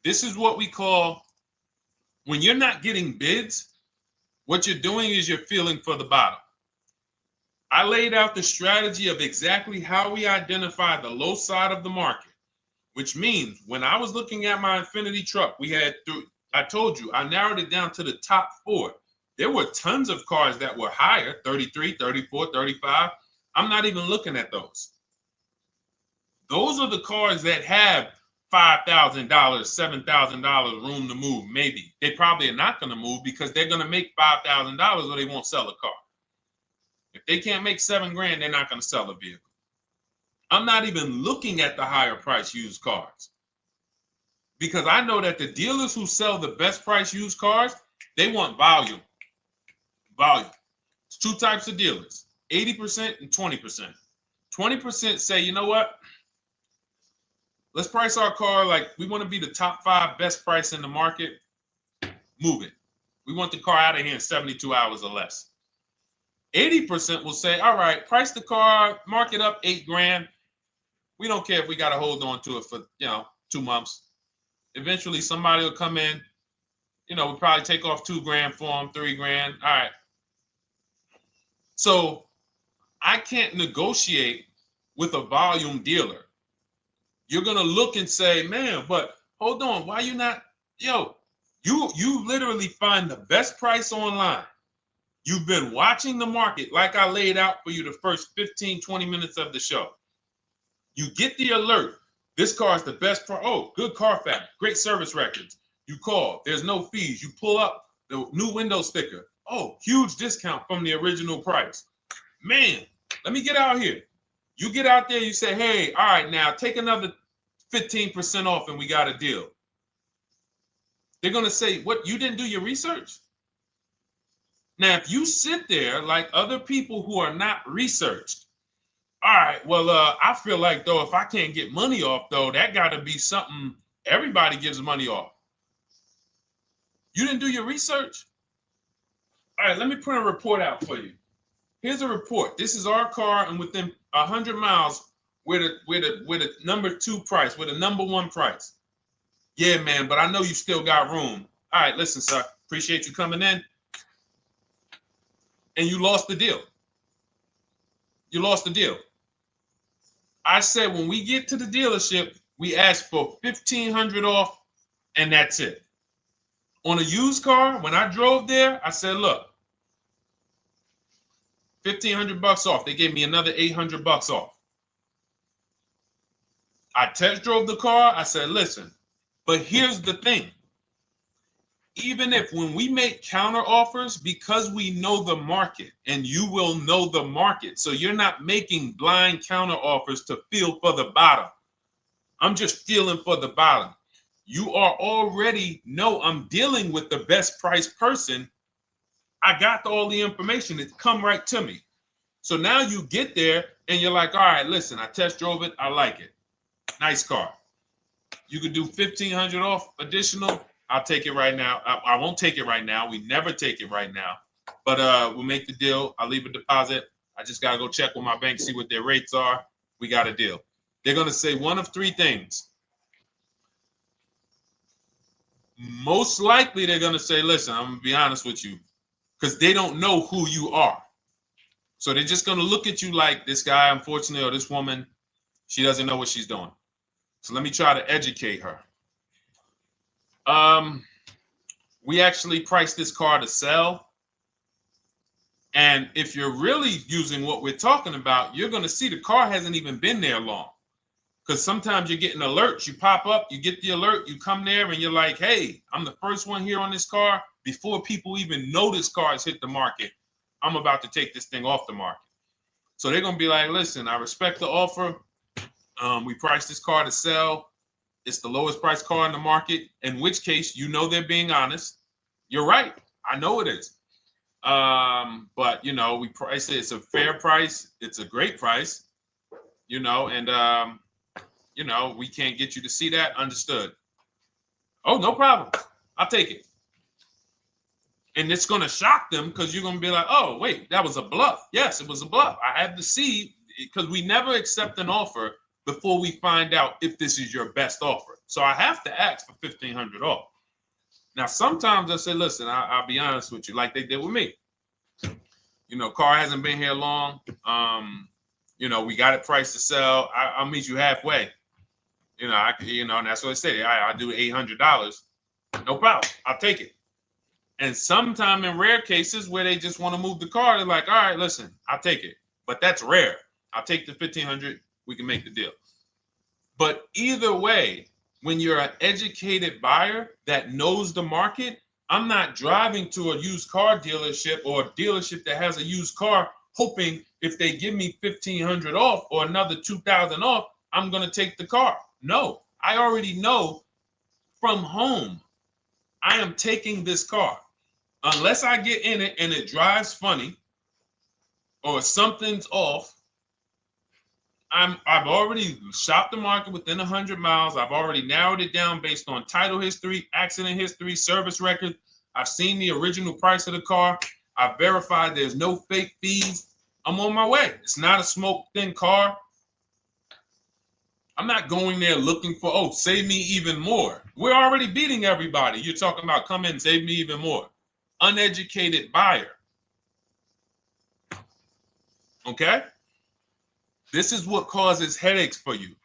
this is what we call, when you're not getting bids, what you're doing is you're feeling for the bottom. I laid out the strategy of exactly how we identify the low side of the market, which means when I was looking at my Infinity truck, I told you, I narrowed it down to the top 4. There were tons of cars that were higher, 33, 34, 35. I'm not even looking at those. Those are the cars that have $5,000, $7,000 room to move. Maybe they probably are not going to move because they're going to make $5,000 or they won't sell a car. If they can't make $7,000, they're not going to sell a vehicle. I'm not even looking at the higher price used cars because I know that the dealers who sell the best price used cars, they want volume. Volume. It's 2 types of dealers, 80% and 20%. 20% say, you know what? Let's price our car like we want to be the top 5 best price in the market. Move it. We want the car out of here in 72 hours or less. 80% will say, all right, price the car, mark it up $8,000. We don't care if we got to hold on to it for 2 months. Eventually, somebody will come in. We'll probably take off $2,000 for them, $3,000. All right. So I can't negotiate with a volume dealer. You're gonna look and say, man, but hold on, why you not? You literally find the best price online. You've been watching the market like I laid out for you the first 15, 20 minutes of the show. You get the alert. This car is the best price. Oh, good Carfax, great service records. You call, there's no fees. You pull up the new window sticker. Oh, huge discount from the original price. Man, let me get out here. You get out there, you say, hey, all right, now take another 15% off and we got a deal. They're going to say, what, you didn't do your research? Now, if you sit there like other people who are not researched, all right, well, I feel like, though, if I can't get money off, though, that got to be something everybody gives money off. You didn't do your research? All right, let me print a report out for you. Here's a report. This is our car, and within 100 miles, we're the number 2 price, we're the number 1 price. Yeah, man, but I know you still got room. All right, listen, sir, appreciate you coming in. And you lost the deal. You lost the deal. I said when we get to the dealership, we ask for $1,500 off, and that's it. On a used car, when I drove there, I said, look, $1,500 off. They gave me another $800 off. I test drove the car. I said, listen, but here's the thing. Even if when we make counter offers, because we know the market, and you will know the market, so you're not making blind counter offers to feel for the bottom. I'm just feeling for the bottom. You are already know I'm dealing with the best price person. I got all the information. It's come right to me. So now you get there and you're like, all right, listen, I test drove it. I like it. Nice car. You could do $1,500 off additional. I'll take it right now. I won't take it right now. We never take it right now. But we'll make the deal. I'll leave a deposit. I just got to go check with my bank, see what their rates are. We got a deal. They're going to say one of 3 things. Most likely they're going to say, listen, I'm going to be honest with you, because they don't know who you are. So they're just going to look at you like this guy, unfortunately, or this woman, she doesn't know what she's doing. So let me try to educate her. We actually priced this car to sell. And if you're really using what we're talking about, you're going to see the car hasn't even been there long. Because sometimes you're getting alerts. You pop up, you get the alert, you come there, and you're like, hey, I'm the first one here on this car. Before people even know this car has hit the market, I'm about to take this thing off the market. So they're going to be like, listen, I respect the offer. We priced this car to sell. It's the lowest price car in the market, in which case, they're being honest. You're right. I know it is. But, we price it. It's a fair price. It's a great price, and, you know, we can't get you to see that. Understood. Oh, no problem. I'll take it. And it's going to shock them because you're going to be like, oh, wait, that was a bluff. Yes, it was a bluff. I had to see, because we never accept an offer before we find out if this is your best offer. So I have to ask for $1,500 off. Now, sometimes I say, listen, I'll be honest with you, like they did with me. You know, car hasn't been here long. You know, we got it priced to sell. I'll meet you halfway. You know, and that's what I say. I'll do $800. No problem. I'll take it. And sometime in rare cases where they just want to move the car, they're like, all right, listen, I'll take it. But that's rare. I'll take the $1,500. We can make the deal. But either way, when you're an educated buyer that knows the market, I'm not driving to a used car dealership or a dealership that has a used car hoping if they give me $1,500 off or another $2,000 off, I'm going to take the car. No, I already know from home I am taking this car. Unless I get in it and it drives funny or something's off, I've already shopped the market within 100 miles. I've already narrowed it down based on title history, accident history, service record. I've seen the original price of the car. I've verified there's no fake fees. I'm on my way. It's not a smoke thin car. I'm not going there looking for, oh, save me even more. We're already beating everybody. You're talking about come in, save me even more. Uneducated buyer. Okay? This is what causes headaches for you.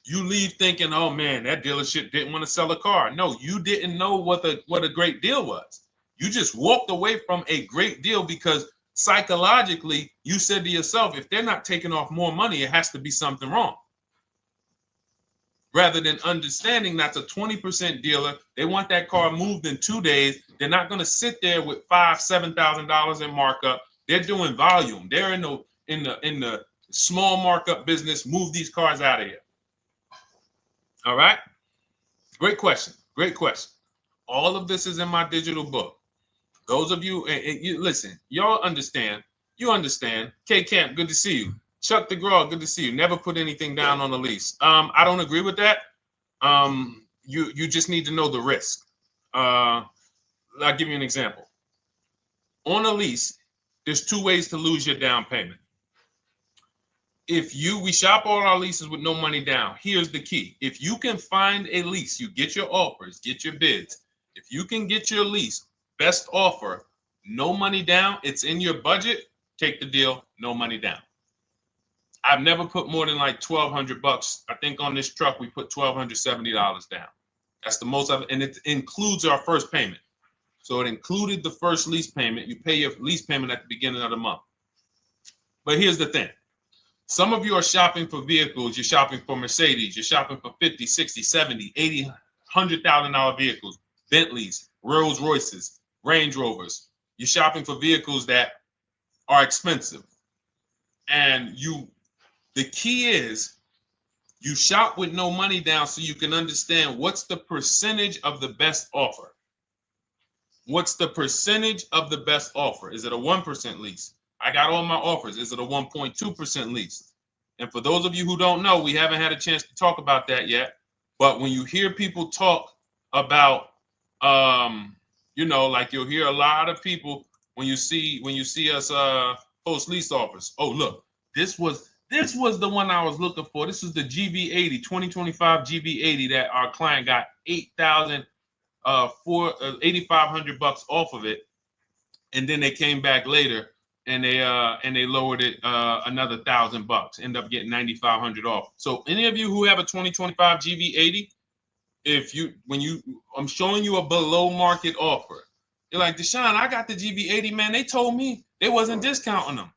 You leave thinking, oh man, that dealership didn't want to sell a car. No, you didn't know what a great deal was. You just walked away from a great deal because psychologically you said to yourself, if they're not taking off more money, it has to be something wrong. Rather than understanding that's a 20% dealer, they want that car moved in 2 days. They're not going to sit there with $5,000, $7,000 in markup. They're doing volume. They're in the small markup business. Move these cars out of here. All right. Great question. Great question. All of this is in my digital book. Those of you, and you listen, y'all understand. You understand. K Camp, good to see you. Chuck DeGraw, good to see you. Never put anything down on the lease. I don't agree with that. You just need to know the risk. I'll give you an example. On a lease, there's 2 ways to lose your down payment. We shop all our leases with no money down. Here's the key. If you can find a lease, you get your offers, get your bids. If you can get your lease, best offer, no money down, it's in your budget, take the deal, no money down. I've never put more than like $1,200. I think on this truck, we put $1,270 down. That's the most of it. And it includes our first payment. So it included the first lease payment. You pay your lease payment at the beginning of the month. But here's the thing. Some of you are shopping for vehicles. You're shopping for Mercedes. You're shopping for 50, 60, 70, 80, $100,000 vehicles, Bentleys, Rolls Royces, Range Rovers. You're shopping for vehicles that are expensive. And the key is you shop with no money down so you can understand what's the percentage of the best offer. What's the percentage of the best offer? Is it a 1% lease? I got all my offers. Is it a 1.2% lease? And for those of you who don't know, we haven't had a chance to talk about that yet. But when you hear people talk about, like you'll hear a lot of people when you see us post lease offers. Oh, look, this was the one I was looking for. This is the GV80, 2025 GV80 that our client got $8,500 off of it, and then they came back later and they lowered it another $1,000. End up getting $9,500 off. So any of you who have a 2025 GV80, I'm showing you a below market offer. You're like, Deshone, I got the GV80, man. They told me they wasn't discounting them.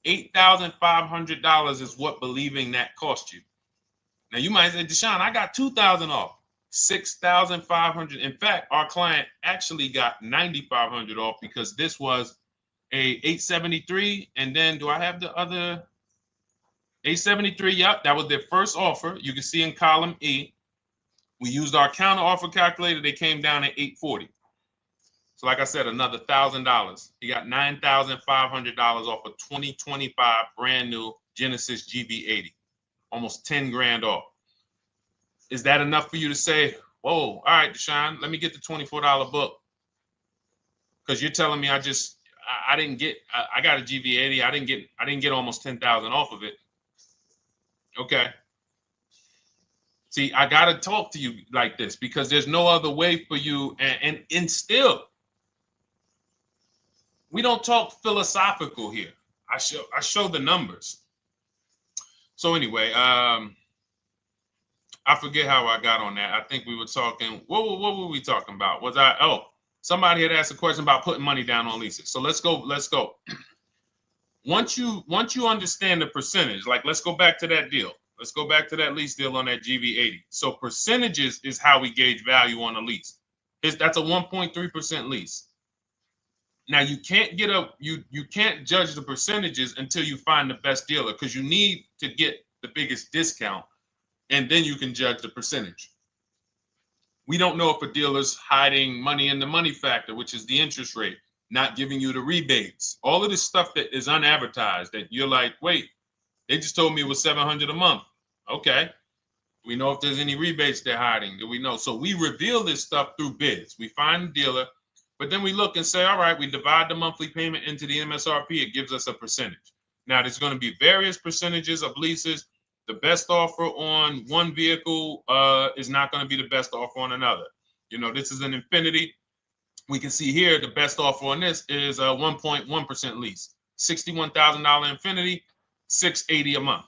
$8,500 is what believing that cost you. Now you might say, Deshone, I got $2,000 off. $6,500. In fact, our client actually got $9,500 off because this was a 873. And then do I have the other 873? Yep, that was their first offer. You can see in column E. We used our counter offer calculator. They came down at 840. So like I said, another $1,000. He got $9,500 off a 2025 brand new Genesis GV80. almost 10 grand off. Is that enough for you to say, whoa, all right, Deshone, let me get the $24 book? Because you're telling me I didn't get, I got a GV80. I didn't get almost 10,000 off of it. Okay. See, I got to talk to you like this because there's no other way for you. And still, we don't talk philosophical here. I show the numbers. So anyway, I forget how I got on that. I think we were talking, what were we talking about? Somebody had asked a question about putting money down on leases. So let's go. Once you understand the percentage, like let's go back to that deal. Let's go back to that lease deal on that GV80. So percentages is how we gauge value on a lease. That's a 1.3% lease. Now you can't you can't judge the percentages until you find the best dealer, because you need to get the biggest discount, and then you can judge the percentage. We don't know if a dealer's hiding money in the money factor, which is the interest rate, not giving you the rebates, all of this stuff that is unadvertised that you're like, wait, they just told me it was $700 a month. Okay. We know if there's any rebates they're hiding. Do we know? So we reveal this stuff through bids. We find the dealer, but then we look and say, all right, we divide the monthly payment into the MSRP. It gives us a percentage. Now, there's going to be various percentages of leases. The best offer on one vehicle is not going to be the best offer on another. You know, this is an Infinity. We can see here the best offer on this is a 1.1% lease. $61,000 Infinity, $680 a month.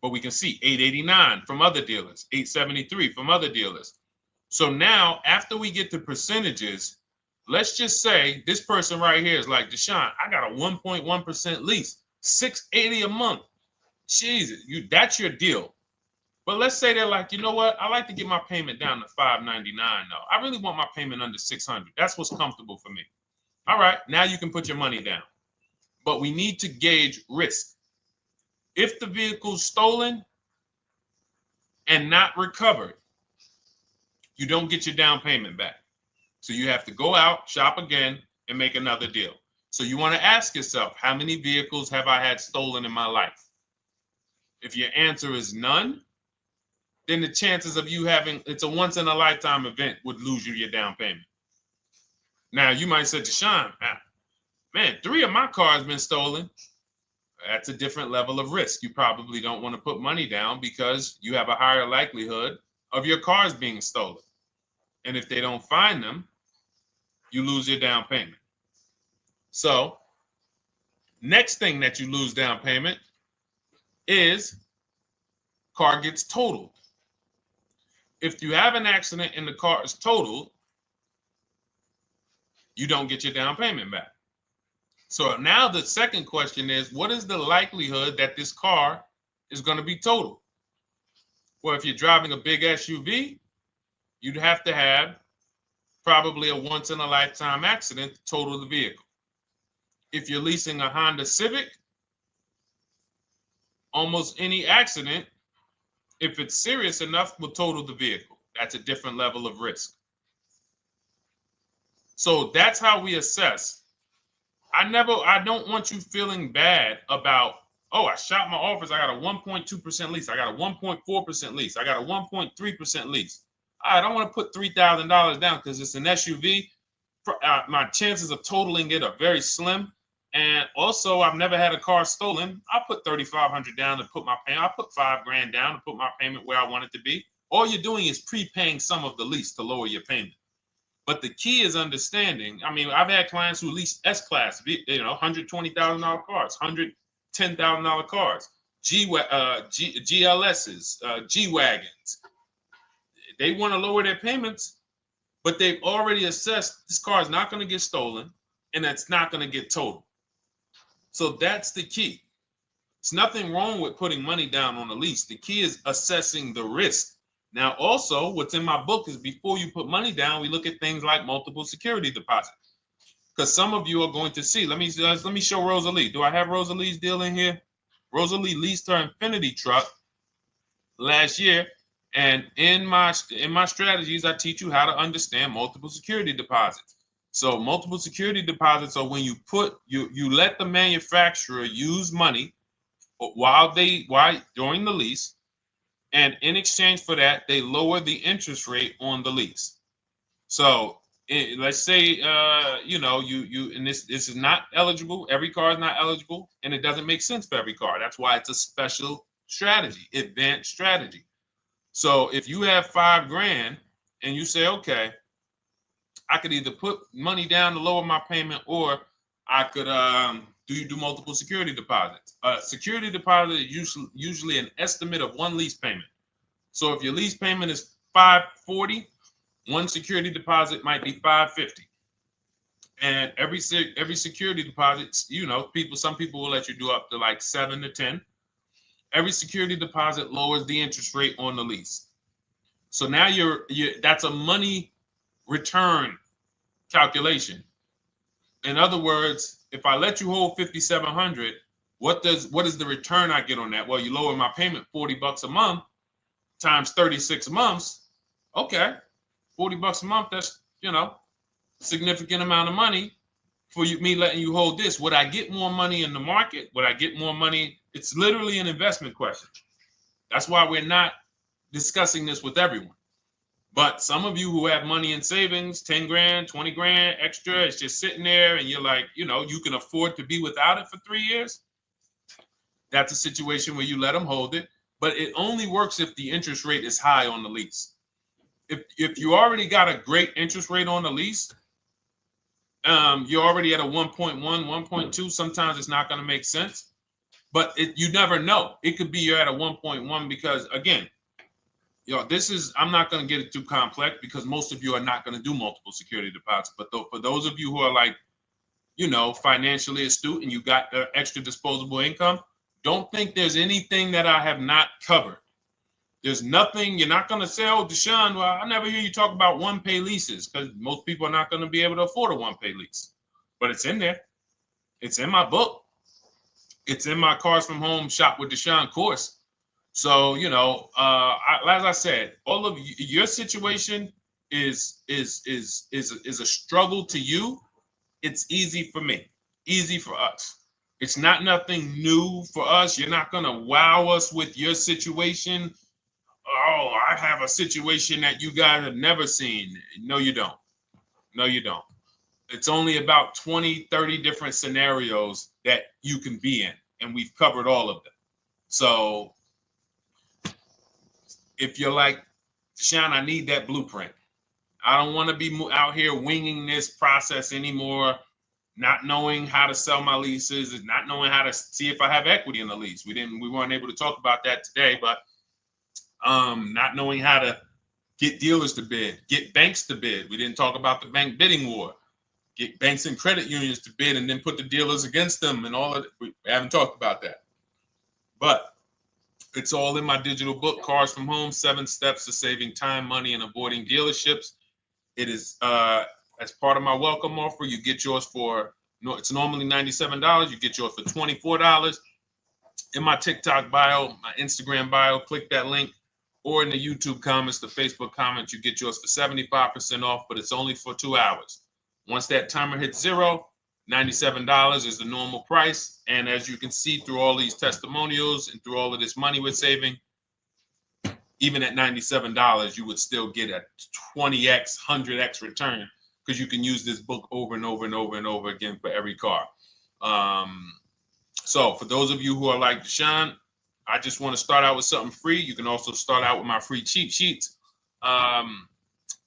But we can see $889 from other dealers, $873 from other dealers. So now, after we get the percentages, let's just say this person right here is like, Deshone, I got a 1.1% lease, $680 a month. Jesus, that's your deal. But let's say they're like, you know what? I like to get my payment down to $599 though. I really want my payment under $600. That's what's comfortable for me. All right, now you can put your money down. But we need to gauge risk. If the vehicle's stolen and not recovered, you don't get your down payment back. So you have to go out, shop again, and make another deal. So you want to ask yourself, how many vehicles have I had stolen in my life? If your answer is none, then the chances of you having, it's a once in a lifetime event, would lose you your down payment. Now you might say, Deshone, man, 3 of my cars been stolen. That's a different level of risk. You probably don't want to put money down because you have a higher likelihood of your cars being stolen. And if they don't find them, you lose your down payment. So next thing that you lose down payment is car gets totaled. If you have an accident and the car is totaled, you don't get your down payment back. So now the second question is, what is the likelihood that this car is going to be totaled? Well, if you're driving a big SUV, you'd have to have probably a once in a lifetime accident to total the vehicle. If you're leasing a Honda Civic, almost any accident, if it's serious enough, will total the vehicle. That's a different level of risk. So that's how we assess. I don't want you feeling bad about, oh, I shot my office. I got a 1.2% lease. I got a 1.4% lease. I got a 1.3% lease. I don't want to put $3,000 down because it's an SUV. My chances of totaling it are very slim. And also, I've never had a car stolen. I put $3,500 down to put my payment. I put $5,000 down to put my payment where I want it to be. All you're doing is prepaying some of the lease to lower your payment. But the key is understanding. I mean, I've had clients who lease S-Class, $120,000 cars, $110,000 cars, GLSs, G-Wagons. They want to lower their payments, but they've already assessed this car is not going to get stolen and it's not going to get totaled. So that's the key. There's nothing wrong with putting money down on a lease. The key is assessing the risk. Now, also, what's in my book is before you put money down, we look at things like multiple security deposits. Because some of you are going to see, let me show Rosalie. Do I have Rosalie's deal in here? Rosalie leased her Infinity truck last year. And in my strategies, I teach you how to understand multiple security deposits. So multiple security deposits are when you let the manufacturer use money during the lease And in exchange for that, they lower the interest rate on the lease. So let's say, and this is not eligible. Every car is not eligible, and it doesn't make sense for every car. That's why it's a special strategy, advanced strategy. So if you have $5,000 and you say, okay, I could either put money down to lower my payment, or I could do multiple security deposits. Security deposit is usually an estimate of one lease payment. So if your lease payment is $540, one security deposit might be $550. And every security deposit, some people will let you do up to like 7 to 10. Every security deposit lowers the interest rate on the lease. So now that's a money return calculation. In other words, if I let you hold $5,700, what is the return I get on that? Well, you lower my payment $40 a month times 36 months. Okay, $40 a month. That's significant amount of money for me letting you hold this. Would I get more money in the market? Would I get more money? It's literally an investment question. That's why we're not discussing this with everyone. But some of you who have money in savings, 10 grand, 20 grand extra, it's just sitting there, and you're like, you can afford to be without it for 3 years. That's a situation where you let them hold it, but it only works if the interest rate is high on the lease. If you already got a great interest rate on the lease, you're already at a 1.1, 1.2. Sometimes it's not going to make sense, but you never know. It could be you're at a 1.1 because, again, I'm not going to get it too complex because most of you are not going to do multiple security deposits. But for those of you who are like, financially astute and you got extra disposable income, don't think there's anything that I have not covered. There's nothing. You're not going to say, oh, Deshone, well, I never hear you talk about one-pay leases, because most people are not going to be able to afford a one-pay lease. But it's in there. It's in my book. It's in my Cars from Home Shop with Deshone course. So, as I said, all of your situation is a struggle to you. It's easy for me, easy for us. It's nothing new for us. You're not going to wow us with your situation. Oh, I have a situation that you guys have never seen. No, you don't. No, you don't. It's only about 20, 30 different scenarios that you can be in, and we've covered all of them. So if you're like, Deshone, I need that blueprint. I don't want to be out here winging this process anymore, not knowing how to sell my leases and not knowing how to see if I have equity in the lease. We weren't able to talk about that today, but not knowing how to get dealers to bid, get banks to bid. We didn't talk about the bank bidding war. Get banks and credit unions to bid and then put the dealers against them and all of it. We haven't talked about that. But it's all in my digital book, Cars from Home, 7 Steps to Saving Time, Money, and Avoiding Dealerships. It is as part of my welcome offer. You get yours it's normally $97. You get yours for $24. In my TikTok bio, my Instagram bio, click that link, or in the YouTube comments, the Facebook comments, you get yours for 75% off, but it's only for 2 hours. Once that timer hits 0, $97 is the normal price. And as you can see through all these testimonials and through all of this money we're saving, even at $97, you would still get a 20x, 100x return, because you can use this book over and over and over and over again for every car. So for those of you who are like, Deshone, I just want to start out with something free. You can also start out with my free cheat sheets.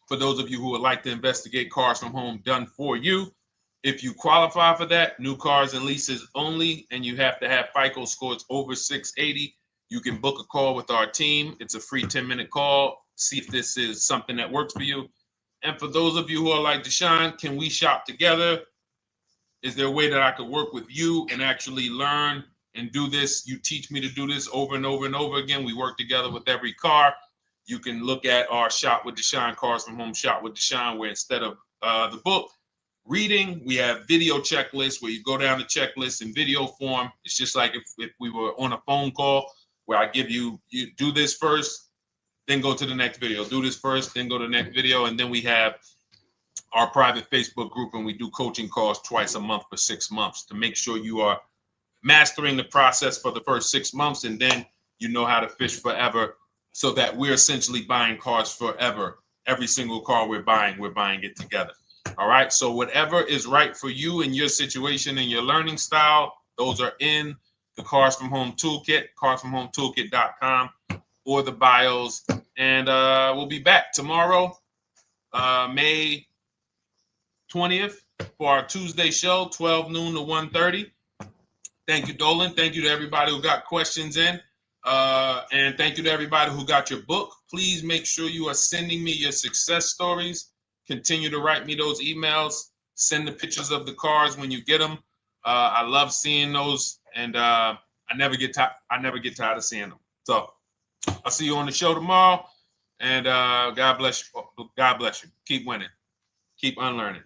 For those of you who would like to investigate Cars from Home done for you, if you qualify for that, new cars and leases only, and you have to have FICO scores over 680, you can book a call with our team. It's a free 10-minute call. See if this is something that works for you. And for those of you who are like, Deshone, can we shop together? Is there a way that I could work with you and actually learn and do this? You teach me to do this over and over and over again. We work together with every car. You can look at our Shop with Deshone, Cars from Home Shop with Deshone, where instead of the book reading, we have video checklists where you go down the checklist in video form. It's just like if we were on a phone call, where I give you do this first, then go to the next video. Do this first, then go to the next video. And then we have our private Facebook group, and we do coaching calls twice a month for 6 months to make sure you are mastering the process for the first 6 months, and then you know how to fish forever so that we're essentially buying cars forever. Every single car we're buying it together. All right. So whatever is right for you and your situation and your learning style, those are in the Cars from Home Toolkit, carsfromhometoolkit.com, or the bios. And we'll be back tomorrow, May 20th, for our Tuesday show, 12 noon to 1:30. Thank you, Dolan. Thank you to everybody who got questions in. And thank you to everybody who got your book. Please make sure you are sending me your success stories. Continue to write me those emails. Send the pictures of the cars when you get them. I love seeing those, and I never get tired of seeing them. So I'll see you on the show tomorrow. And God bless you. God bless you. Keep winning. Keep unlearning.